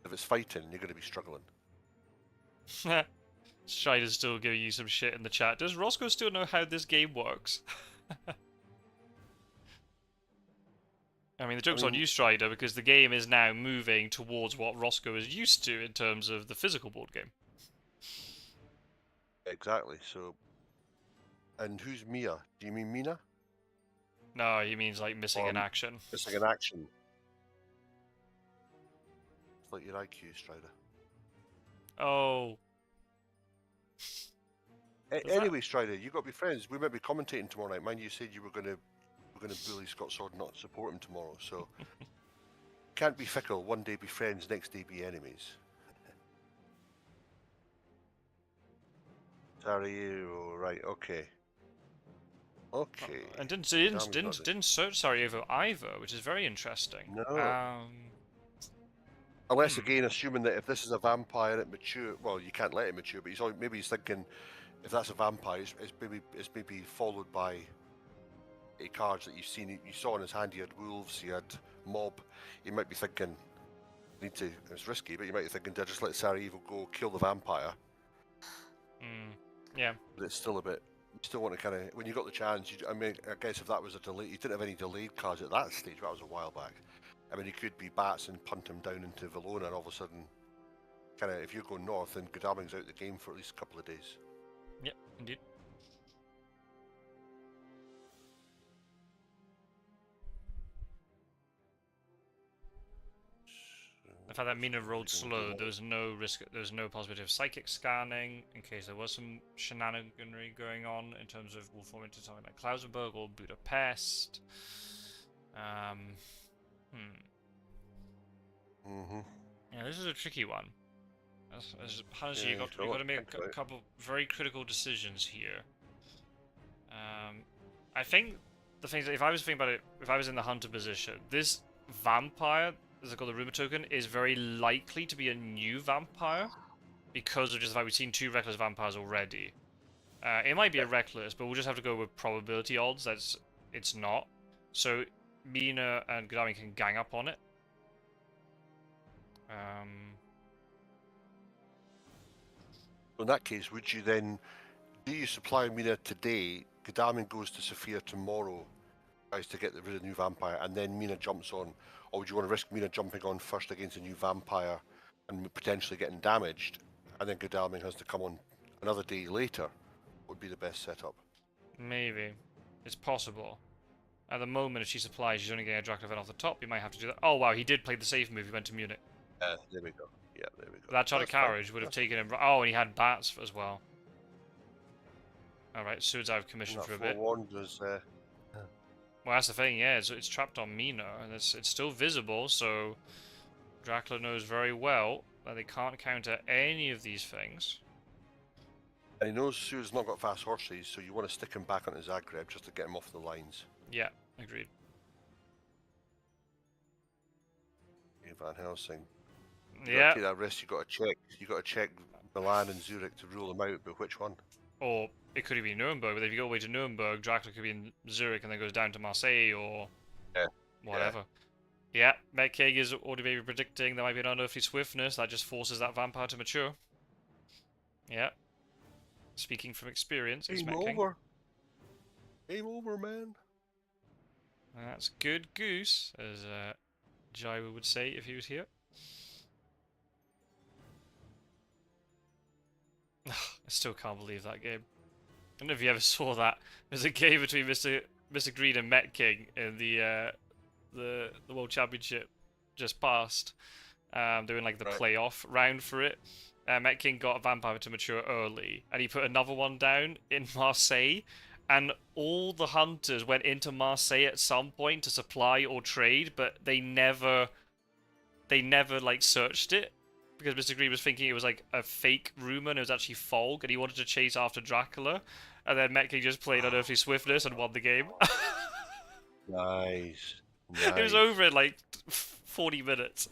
If it's fighting, you're going to be struggling. Strider's still giving you some shit in the chat. Does Roscoe still know how this game works? I mean, the joke's on you, Strider, because the game is now moving towards what Roscoe is used to in terms of the physical board game. Exactly. So, and who's Mia? Do you mean Mina? No, he means like missing in action. Missing in action. It's like your IQ, Strider. Oh. Anyway, Strider, you got to be friends. We might be commentating tomorrow night. Mind you said you were going to bully Scott Sword, not support him tomorrow. So can't be fickle. One day be friends, next day be enemies. Sarajevo, right? Okay. Okay. And didn't search Sarajevo either, which is very interesting. No. Unless again, assuming that if this is a vampire, it mature. Well, you can't let it mature, but maybe he's thinking if that's a vampire, it's maybe followed by cards that you saw in his hand. He had wolves, he had mob. You might be thinking, it's risky, but you might be thinking, did I just let Sarajevo go kill the vampire? Yeah. But it's still a bit. You still want to kind of, when you got the chance. I mean, I guess if that was a delay, you didn't have any delayed cards at that stage. That was a while back. I mean, you could be bats and punt him down into Valona, and all of a sudden, kind of, if you're going north, then Godalming's out the game for at least a couple of days. Yep, indeed. The fact that Mina rolled slow, there was no risk, there was no possibility of psychic scanning in case there was some shenaniganry going on in terms of we'll form into something like Klausenberg or Budapest. Yeah, this is a tricky one. As Hunter, you've got to make a couple very critical decisions here. I think the thing is, if I was thinking about it, if I was in the hunter position, this vampire, as I call the rumor token, is very likely to be a new vampire because of just the fact we've seen 2 reckless vampires already. It might be a reckless, but we'll just have to go with probability odds. It's not. So Mina and Godalming can gang up on it. In that case, would you then do you supply Mina today? Godalming goes to Sophia tomorrow, tries to get rid of the new vampire, and then Mina jumps on, or would you want to risk Mina jumping on first against a new vampire and potentially getting damaged, and then Godalming has to come on another day later? Would be the best setup. Maybe. It's possible. At the moment, if she supplies, she's only getting a Dracula event off the top. You might have to do that. Oh wow, he did play the safe move. He went to Munich. There we go. Yeah, there we go. That shot of carriage would have taken him. Oh, and he had bats as well. All right, Seward's out of commission for a bit. Was, well, that's the thing. Yeah, it's trapped on Mina, and it's still visible. So Dracula knows very well that they can't counter any of these things. And he knows Seward's not got fast horses, so you want to stick him back onto Zagreb just to get him off the lines. Yeah, agreed. Van Helsing. Yeah. Take that risk. You got to check Milan and Zurich to rule them out. But which one? Or it could be Nuremberg. But if you go away to Nuremberg, Dracula could be in Zurich and then goes down to Marseille or whatever. Yeah, Metcalfe is already maybe predicting there might be an unearthly swiftness that just forces that vampire to mature. Yeah. Speaking from experience, it's Game over. Game over, man. That's good goose, as Jaiwa would say if he was here. I still can't believe that game. I don't know if you ever saw that. There's a game between Mr. Green and Met King in the World Championship just passed. Doing like the playoff round for it. Met King got a vampire to mature early, and he put another one down in Marseille. And all the hunters went into Marseille at some point to supply or trade, but they never like searched it because Mr. Green was thinking it was like a fake rumor and it was actually Folg, and he wanted to chase after Dracula, and then Met King just played Unearthly Swiftness and won the game. Nice. It was over in like 40 minutes.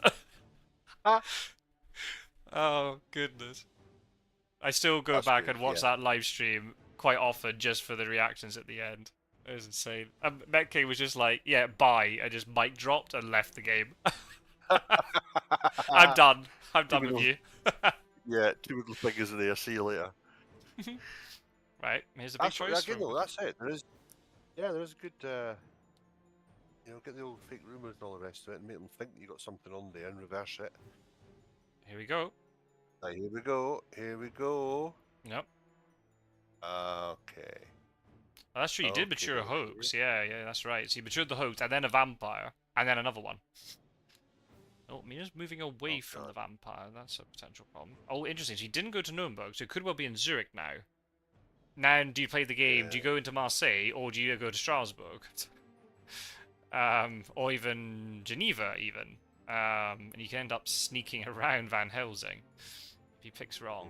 Oh goodness! I still go back and watch that live stream quite often just for the reactions at the end. It was insane. Met King was just like, yeah, bye, and just mic dropped and left the game. I'm done. I'm done with you. Yeah, 2 little fingers in there. See you later. Right, here's a big choice. Again, though, that's it. There is a good, get the old fake rumours and all the rest of it and make them think you got something on there and reverse it. Here we go. Here we go. Here we go. Yep. Okay. Well, that's true. You did mature a hoax. Yeah, that's right. So you matured the hoax, and then a vampire, and then another one. Oh, Mina's moving away from the vampire. That's a potential problem. Oh, interesting. So he didn't go to Nuremberg, so it could well be in Zurich now. Now, do you play the game? Do you go into Marseille, or do you go to Strasbourg? Or even Geneva, even. And you can end up sneaking around Van Helsing if he picks wrong.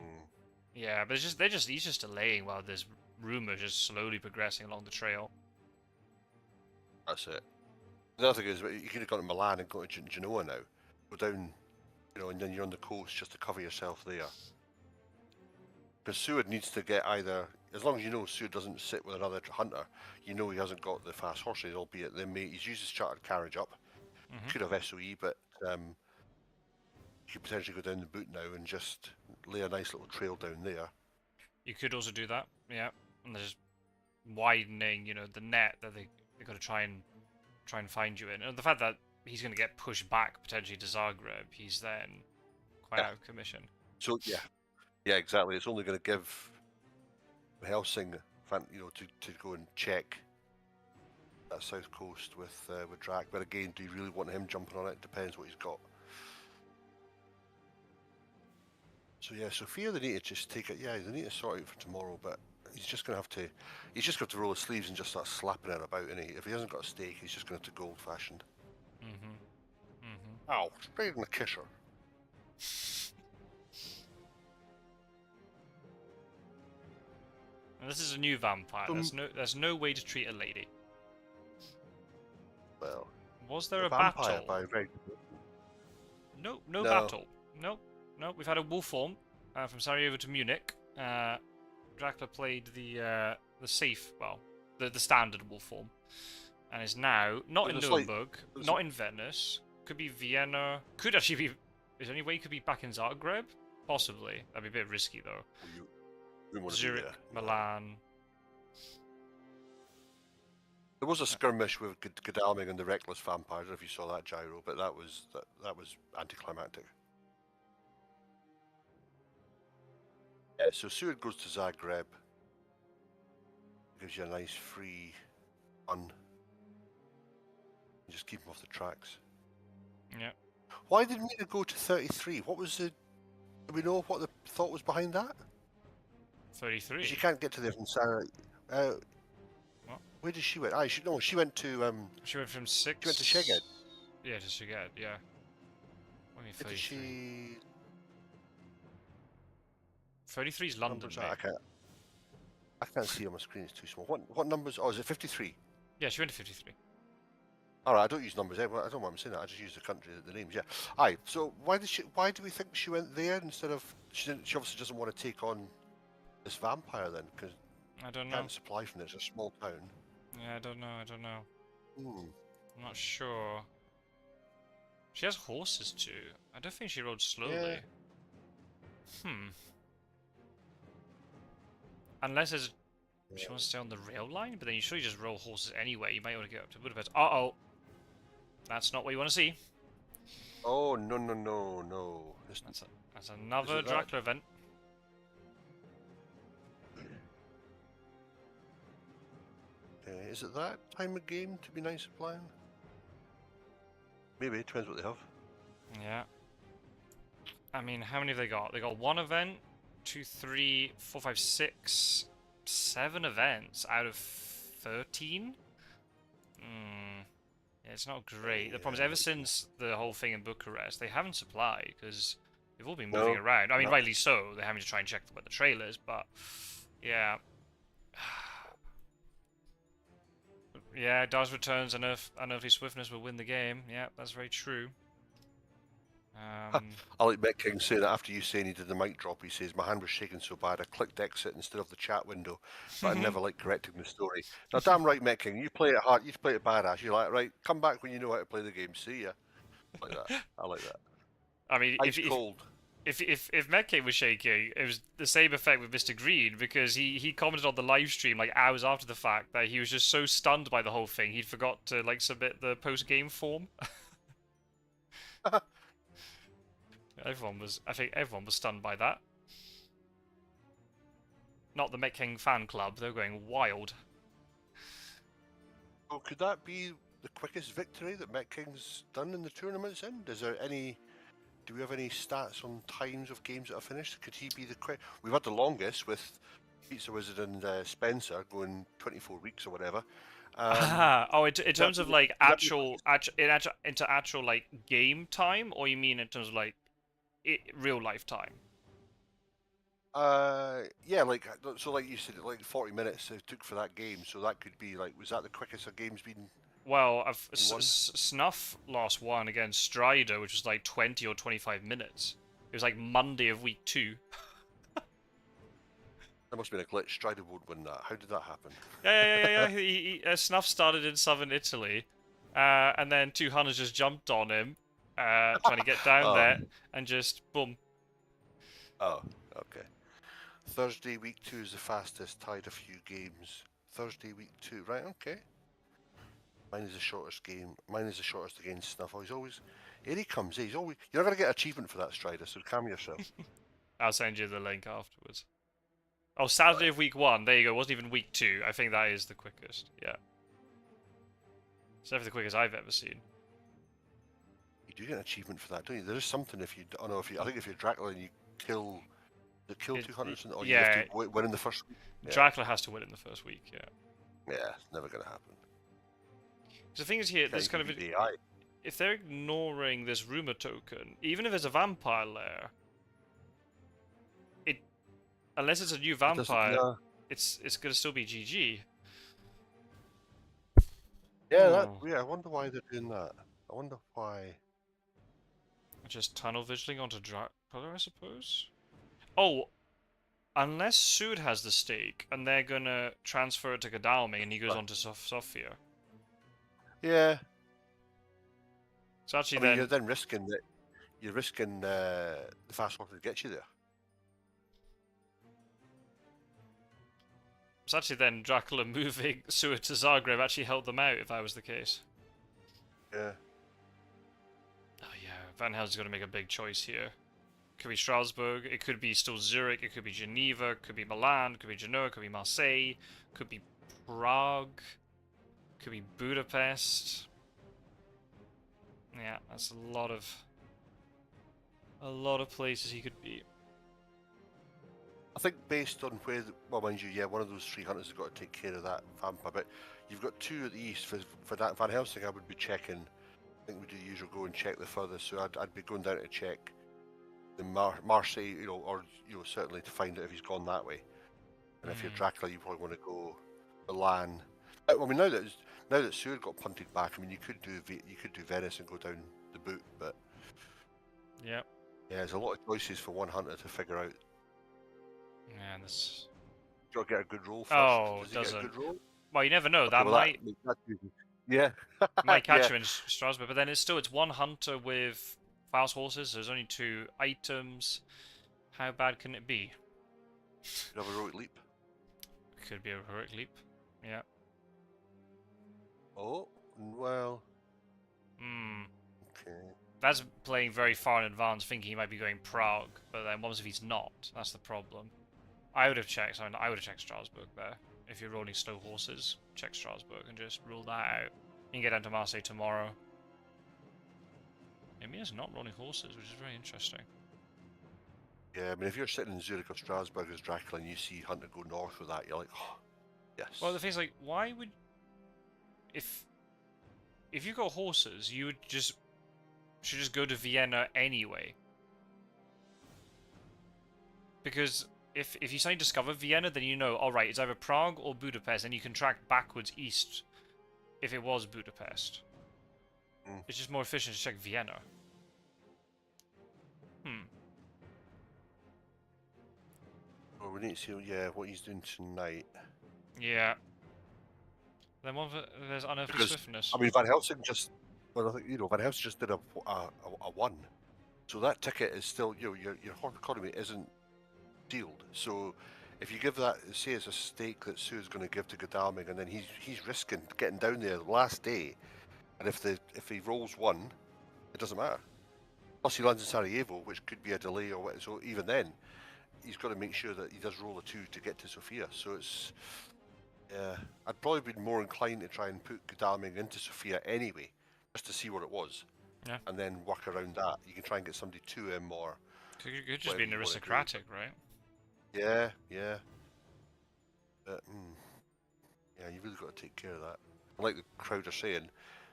Yeah, but he's just delaying while there's rumours just slowly progressing along the trail. That's it. The other thing is, you could have gone to Milan and go to Genoa now. Go down, and then you're on the coast just to cover yourself there. Because Seward needs to get either, as long as you know Seward doesn't sit with another hunter, he hasn't got the fast horses, albeit he's used his chartered carriage up. Could have SOE, but you could potentially go down the boot now and just lay a nice little trail down there. You could also do that, yeah. And they're just widening, the net that they got to try and find you in. And the fact that he's going to get pushed back potentially to Zagreb, he's then quite out of commission. So yeah, exactly. It's only going to give Helsing, to go and check that south coast with Drac. But again, do you really want him jumping on it? Depends what he's got. So yeah, Sophia, they need to just take it. Yeah, they need to sort it for tomorrow. But he's just going to roll his sleeves and just start slapping her about. And if he hasn't got a stake, he's just going to have to go old-fashioned. Ow! Straight in the kisser. And this is a new vampire. There's no way to treat a lady. Well, was there a battle? No battle. Nope. We've had a wolf form from Sarajevo to Munich. Dracula played the safe, the standard wolf form, and is now not in Nuremberg, not in Venice. Could be Vienna. Could actually be. Is there any way he could be back in Zagreb? Possibly. That'd be a bit risky though. Zurich, Milan. There was a skirmish with Godalming and the Reckless Vampire. I don't know if you saw that, Gyro, but that was anticlimactic. Yeah, so Seward goes to Zagreb. Gives you a nice free run. Just keep him off the tracks. Yeah. Why did Mina go to 33? What was the... Do we know what the thought was behind that? 33? She can't get to there from Sarah... what? Where did she went? She went to... She went from 6... She went to Szeged. Yeah, to Szeged, yeah. What do you mean 33? Did she... 33 is London, mate. I can't see on my screen, it's too small. What numbers... Oh, is it 53? Yeah, she went to 53. Alright, I don't use numbers. I don't know why I'm saying that. I just use the country, the names. Yeah. Aye. So why do we think she went there instead of? She obviously doesn't want to take on this vampire then, because I don't know. Can't supply from it. It's a small town. Yeah, I don't know. Hmm. I'm not sure. She has horses too. I don't think she rode slowly. Yeah. Unless she wants to stay on the rail line, but then you surely just roll horses anyway. You might want to get up to Budapest. Uh-oh. That's not what you want to see. Oh, no. That's another Dracula event. Is it that time of game to be nice supplying? Maybe, it depends what they have. Yeah. I mean, how many have they got? They got 1 event, 2, 3, 4, 5, 6, 7 events out of 13? Yeah, it's not great. The problem is, ever since the whole thing in Bucharest, they haven't supplied, because they've all been moving around. I mean, rightly so. They're having to try and check where the trail is, but... Yeah. Yeah, Dars returns, unearthly swiftness will win the game. Yeah, that's very true. I like Met King saying that after you saying he did the mic drop, he says, my hand was shaking so bad I clicked exit instead of the chat window, but I never like correcting the story. Now, damn right, Met King, you play it hard, you play it badass. You're like, right, come back when you know how to play the game. See ya. Like that. I like that. I mean, Ice cold. if Metcalfe was shaking, it was the same effect with Mr. Green because he commented on the live stream like hours after the fact that he was just so stunned by the whole thing he'd forgot to like submit the post game form. I think everyone was stunned by that. Not the Met King fan club, they're going wild. So could that be the quickest victory that Met King's done in the tournament's end? Is there any? Do we have any stats on times of games that are finished? Could he be the quick? We've had the longest with Pizza Wizard and Spencer going 24 weeks or whatever. Oh, in terms of like into actual like game time, or you mean in terms of like real life time? Yeah, like so, like you said, like 40 minutes it took for that game. So that could be like, was that the quickest a game's been? Well, Won? Snuff lost one against Strider, which was like 20 or 25 minutes. It was like Monday of week 2. That must have been a glitch. Strider won't win that. How did that happen? Yeah. Snuff started in southern Italy, and then two hunters just jumped on him, trying to get down there, and just boom. Oh, okay. Thursday week 2 is the fastest, tied a few games. Thursday week 2, right? Okay. Mine is the shortest game. Mine is the shortest against Snuff. Oh, he's always. Here he comes. He's always. You're not gonna get achievement for that, Strider. So calm yourself. I'll send you the link afterwards. Oh, Saturday of week 1. There you go. It wasn't even week 2. I think that is the quickest. Yeah. It's definitely the quickest I've ever seen. You do get an achievement for that, don't you? There is something if you. Oh no, if you. I think if you're Dracula and you kill. The kill 200, or you have to win in the first week. Yeah. Dracula has to win in the first week. Yeah. Yeah, it's never gonna happen. The thing is here, there's kind of AI. If they're ignoring this rumor token, even if it's a vampire lair, unless it's a new vampire, it's gonna still be GG. Yeah, I wonder why they're doing that. I wonder why. Just tunnel visioning onto Dracula, I suppose. Oh, unless Sud has the stake and they're gonna transfer it to Godalming and he goes on to Sophia. Yeah. So actually, I mean, you're then risking that. You're risking the fast walk to get you there. So actually, then Dracula moving Sud to Zagreb actually helped them out if that was the case. Yeah. Oh yeah, Van Helsing's got to make a big choice here. Could be Strasbourg, it could be still Zurich, it could be Geneva, it could be Milan, it could be Genoa, it could be Marseille, it could be Prague, it could be Budapest. Yeah, that's a lot of places he could be. I think based on where, well, mind you, yeah, one of those 3 hunters has got to take care of that vampire, but you've got 2 at the east. For that Van Helsing, I would be checking. I think we do the usual go and check the furthest, so I'd be going down to check the Marseille, or certainly to find out if he's gone that way. And if you're Dracula, you probably want to go Milan. I mean, now that Seward got punted back, I mean, you could do Venice and go down the boot, but yeah, there's a lot of choices for one hunter to figure out. Yeah, this. Got to get a good roll first. Oh, Does he get a good roll? Well, you never know. Okay, That might catch you in Strasbourg, but then it's one hunter with fast horses. So there's only 2 items. How bad can it be? Could have a heroic leap. Could be a heroic leap. Yeah. Oh well. Okay. That's playing very far in advance, thinking he might be going Prague, but then what if he's not? That's the problem. I would have checked Strasbourg there. If you're rolling slow horses, check Strasbourg and just rule that out. You can get down to Marseille tomorrow. Emir's not rolling horses, which is very interesting. Yeah, I mean, if you're sitting in Zurich or Strasbourg as Dracula and you see Hunter go north with that, you're like, oh, yes. Well, the thing's like, why would... If you got horses, you should just go to Vienna anyway. Because if you suddenly discover Vienna, then you know, alright, it's either Prague or Budapest, and you can track backwards east if it was Budapest. It's just more efficient to check Vienna. Well, we need to see, what he's doing tonight. Yeah. Then there's unearthly swiftness. I mean, Van Helsing just... Well, I think, Van Helsing just did a 1. So that ticket is still, your horde economy isn't sealed. So if you give that, say it's a stake that Sue's going to give to Godalming, and then he's risking getting down there the last day, and if he rolls one, it doesn't matter. Plus he lands in Sarajevo, which could be a delay or what. So even then, he's got to make sure that he does roll a 2 to get to Sofia. So it's, I'd probably be more inclined to try and put Godalming into Sofia anyway, just to see what it was. Yeah. And then work around that. You can try and get somebody to him or. Could just be an aristocratic, right? Yeah, yeah. But, yeah, you really got to take care of that. Like the crowd are saying,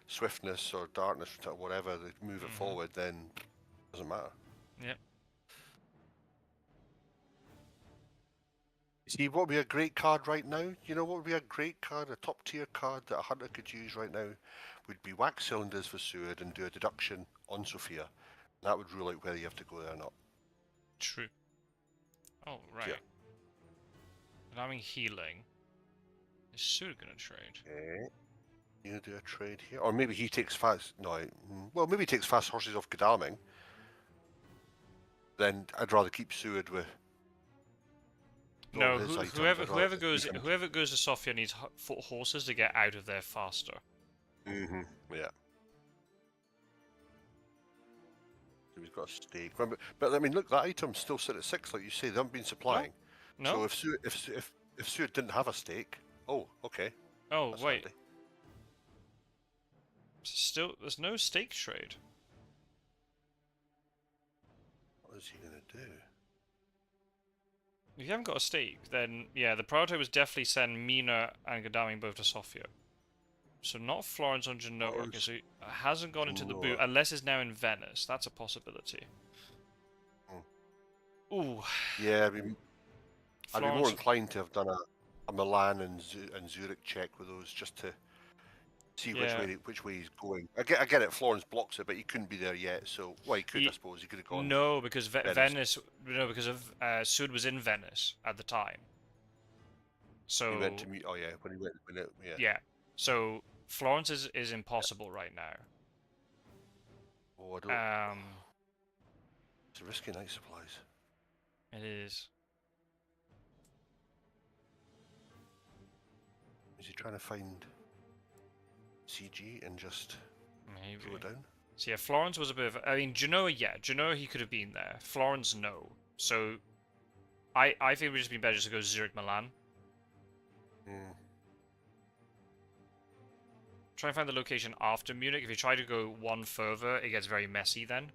swiftness or darkness or whatever, they move it forward, then it doesn't matter. Yep. See, what would be a great card right now? You know what would be a great card, a top tier card that a hunter could use right now? Would be wax cylinders for Seward and do a deduction on Sophia. That would rule out whether you have to go there or not. True. Oh, right. Yeah. And I'm healing. Is Sue gonna trade? Okay. You gonna do a trade here? Or maybe he takes fast. No, well, maybe he takes fast horses off Godalming. Then I'd rather keep Seward with. No, whoever goes to Sofia needs foot horses to get out of there faster. Yeah. So he's got a stake. But I mean, look, that item's still sit at 6, like you say. They haven't been supplying. No. So if Seward didn't have a stake, oh, okay. Oh, That's wait. handy. Still, there's no stake trade. What is he gonna do? If you haven't got a stake, then yeah, the priority was definitely send Mina and Godalming both to Sofia. So not Florence on Genoa, okay, so it hasn't gone into the boot, unless it's now in Venice. That's a possibility. Ooh. Yeah, I'd be more inclined to have done a Milan and Zurich check with those just to see which way he's going. I get it. Florence blocks it, but he couldn't be there yet. So he could, I suppose, he could have gone. No, because Venice. No, because of Sud was in Venice at the time. So he went to meet. Oh yeah, when he went. Yeah. So Florence is impossible right now. Oh, I don't. It's a risky night supplies. It is. Is he trying to find CG and just throw it down? So yeah, Florence was a bit of. I mean, Genoa, yeah, Genoa he could have been there. Florence, no. So, I think it would just be better just to go Zurich, Milan. Try and find the location after Munich. If you try to go one further, it gets very messy then.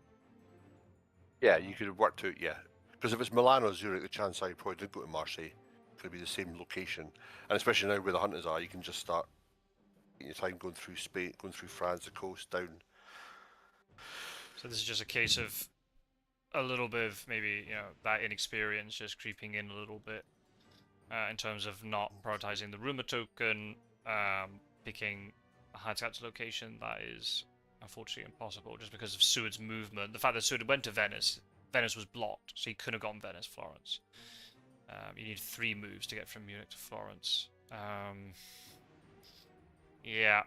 Yeah, you could have worked out, yeah. Because if it's Milan or Zurich, the chance I probably did go to Marseille. Could be the same location. And especially now where the hunters are, you can just start your time going through Spain, going through France, the coast, down. So this is just a case of a little bit of maybe, that inexperience just creeping in a little bit in terms of not prioritizing the rumor token, picking a high tax location. That is unfortunately impossible just because of Seward's movement. The fact that Seward went to Venice, Venice was blocked, so he couldn't have gone Venice, Florence. You need 3 moves to get from Munich to Florence. Yeah.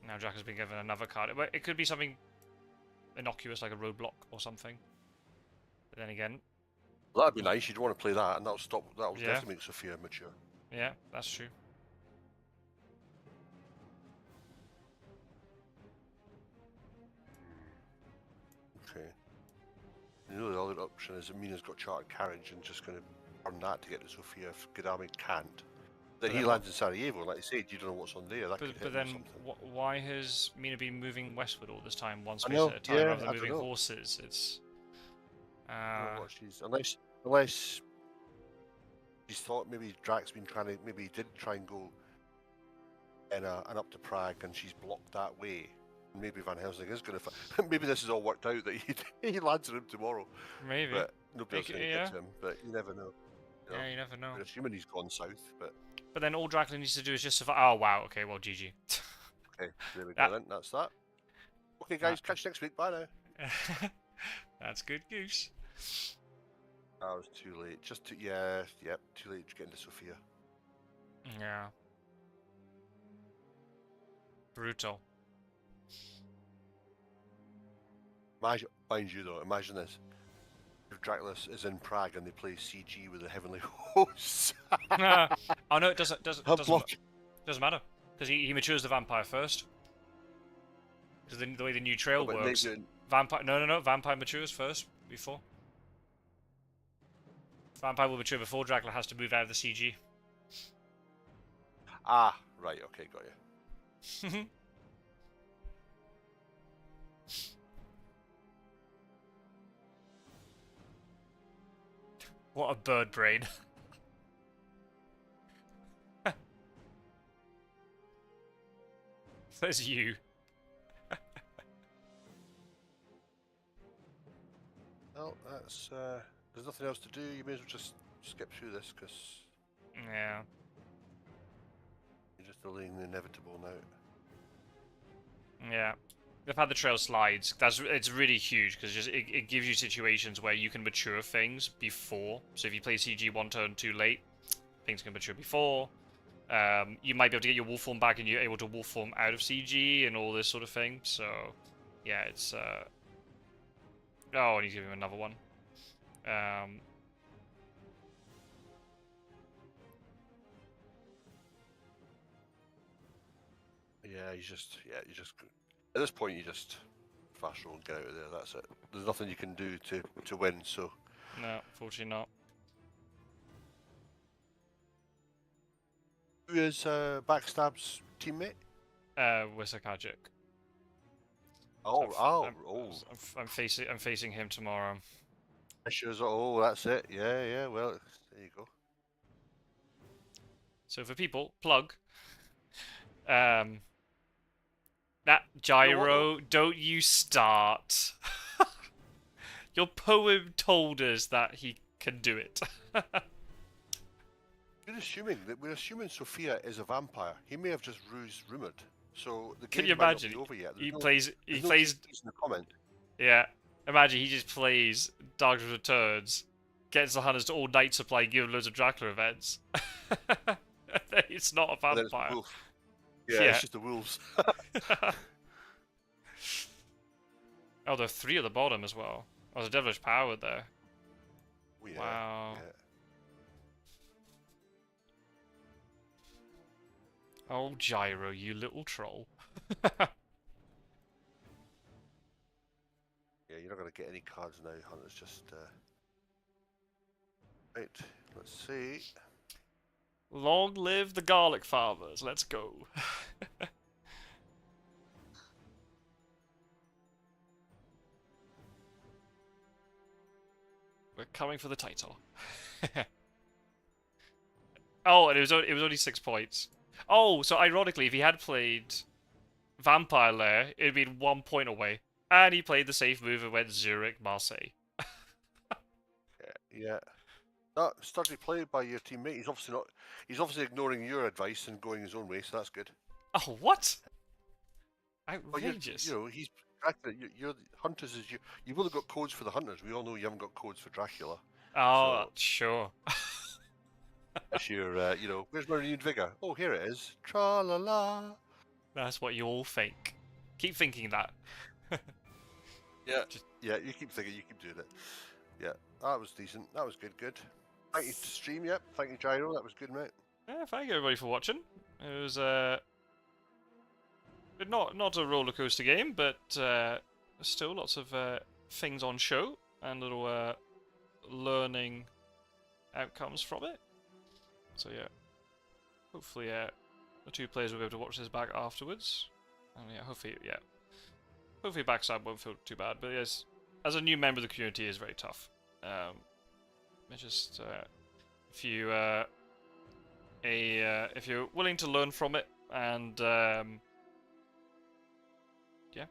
Now Jack has been given another card. It could be something innocuous like a roadblock or something. But then again... That'd be nice. You'd want to play that, and that'll definitely make Sophia mature. Yeah, that's true. Okay. The other option is that Mina's got chartered carriage and just going to burn that to get to Sofia if Godalming can't. Then he lands in Sarajevo, like I said, you don't know what's on there. But then, why has Mina been moving westward all this time, one space at a time, rather than moving horses? It's... Unless she's thought maybe Drake's been trying to, maybe he did try and go in and up to Prague and she's blocked that way. Maybe Van Helsing is going to. Maybe this is all worked out that he lands on him tomorrow. Maybe. But nobody else can get to him. But you never know. Yeah, you never know. We're assuming he's gone south, but. But then all Dracula needs to do is just survive. Oh wow. Okay. Well, GG. Okay. There we go then. That's that. Okay, guys. Catch you next week. Bye now. That's good goose. I was too late. Too late to get into Sofia. Yeah. Brutal. Mind you, though, imagine this. If Dracula is in Prague and they play CG with the Heavenly Hosts. Oh no, it doesn't I'm doesn't blocking. doesn't matter because he matures the vampire first. Because the way the new trail but works, maybe- vampire vampire matures first before. Vampire will mature before Dracula has to move out of the CG. Ah, right, okay, got you. What a bird brain. There's you. Well, that's there's nothing else to do. You may as well just skip through this because Yeah. you're just delaying the inevitable now. Yeah. They've had the trail slides. It's really huge because it gives you situations where you can mature things before. So if you play CG one turn too late, things can mature before. You might be able to get your wolf form back and you're able to wolf form out of CG and all this sort of thing. So yeah, it's oh, I need to give him another one. Yeah, you just at this point you just fast roll and get out of there. That's it. There's nothing you can do to win. So No, fortunately not. who is Backstab's teammate? Wisakajic. Oh, I'm facing him tomorrow. Oh, that's it. Yeah. Well, there you go. So for people, plug. That gyro, don't you start. Your poem told us that he can do it. We're assuming Sophia is a vampire. He may have just rumored. So the Can game you might not imagine? be over yet. He No plays in the comment. Yeah. Imagine he just plays Dark Returns, gets the hunters to all night supply, give loads of Dracula events. It's not a And then it's the vampire. wolf. Yeah, Yeah. it's just the wolves. Oh, there are 3 at the bottom as well. Oh, there's a devilish power there. Oh, yeah, Wow. Yeah. Oh, Gyro, you little troll. Yeah, you're not going to get any cards now, Hunter's just... Right, let's see. Long live the garlic farmers. Let's go. We're coming for the title. Oh, and it was only 6 points. Oh, so ironically, if he had played Vampire Lair, it'd been 1 point away. And he played the safe move and went Zurich, Marseille. Yeah. That study play by your teammate. He's obviously not. He's obviously ignoring your advice and going his own way. So that's good. Oh, what? But Outrageous. he's Dracula. You're the hunters. You've only got codes for the hunters. We all know you haven't got codes for Dracula. Oh, So- sure. That's your. Where's my renewed vigor? Oh, here it is. Tra la la. That's what you all think. Keep thinking that. Yeah. Just- Yeah. You keep thinking. You keep doing it. Yeah. That was decent. That was good. Good. Thank you to stream. Yep. Thank you, Gyro. That was good, mate. Yeah, thank you everybody for watching. It was not a roller coaster game, but still lots of things on show and little learning outcomes from it. So yeah, hopefully the 2 players will be able to watch this back afterwards, and yeah, hopefully Backstab won't feel too bad. But yes, as a new member of the community, it's very tough. It's just if you're willing to learn from it and yeah,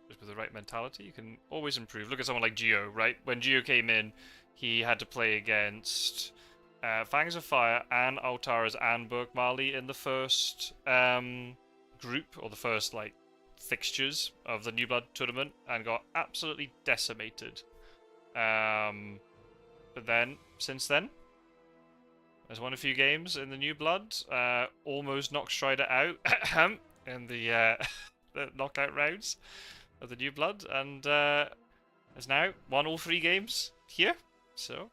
just with the right mentality, you can always improve. Look at someone like Geo, right? When Geo came in, he had to play against Fangs of Fire and Altara's and Burke Marley in the first group, or the first like fixtures of the New Blood tournament, and got absolutely decimated. But then, since then, there's won a few games in the New Blood, almost knocked Strider out in the knockout rounds of the New Blood, and has now won all 3 games here. So.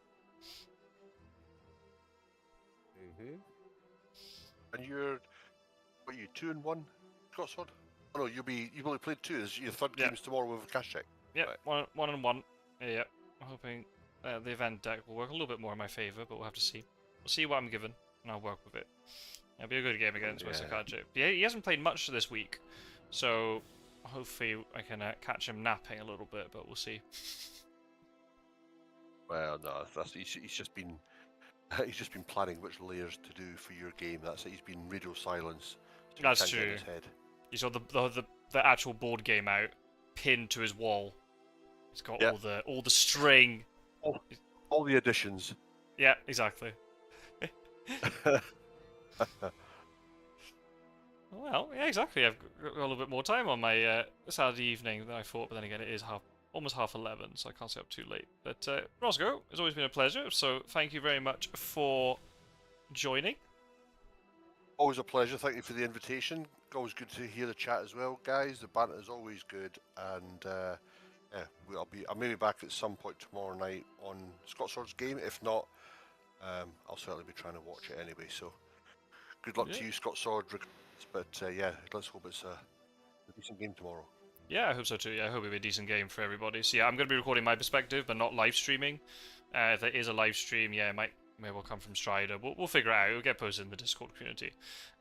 And you're, what are you, 2-1, Scotsword? Oh no, you've only played 2. Is your third game's tomorrow with a cash check? Yeah, right. 1-1. Yeah, I'm hoping the event deck will work a little bit more in my favour, but we'll have to see. We'll see what I'm given, and I'll work with it. It'll be a good game against Western Kaji. Yeah, he hasn't played much this week, so hopefully I can catch him napping a little bit, but we'll see. Well, no, he's just been planning which layers to do for your game. That's it. He's been radio silence. So That's he can't true. get in his head. He's got the actual board game out, pinned to his wall. He's got all the string. All the additions. Yeah, exactly. Well, yeah, exactly. I've got a little bit more time on my Saturday evening than I thought, but then again, it is almost half 11, so I can't stay up too late. But Roscoe, it's always been a pleasure. So thank you very much for joining. Always a pleasure. Thank you for the invitation. Always good to hear the chat as well, guys. The banter is always good, and yeah, I'll maybe back at some point tomorrow night on Scotsword's game. If not, I'll certainly be trying to watch it anyway. So good luck to you, Scotsword. But yeah, let's hope it's a decent game tomorrow. Yeah, I hope so too. Yeah, I hope it'll be a decent game for everybody. So yeah, I'm going to be recording my perspective, but not live streaming. If there is a live stream, yeah, it might well come from Strider. We'll figure it out. It'll get posted in the Discord community.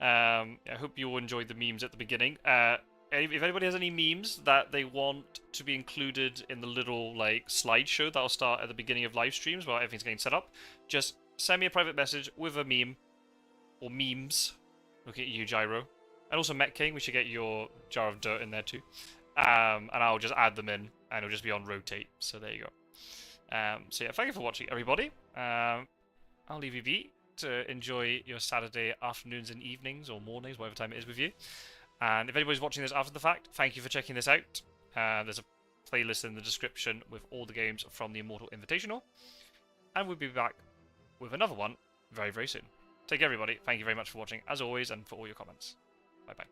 I hope you all enjoyed the memes at the beginning. If anybody has any memes that they want to be included in the little like slideshow that'll start at the beginning of live streams while everything's getting set up, just send me a private message with a meme or memes. Looking at you, Gyro, and also Met King. We should get your jar of dirt in there too. And I'll just add them in, and it'll just be on rotate. So there you go. So yeah, thank you for watching, everybody. I'll leave you be to enjoy your Saturday afternoons and evenings, or mornings, whatever time it is with you. And if anybody's watching this after the fact, thank you for checking this out. There's a playlist in the description with all the games from the Immortal Invitational. And we'll be back with another one very, very soon. Take care, everybody. Thank you very much for watching, as always, and for all your comments. Bye-bye.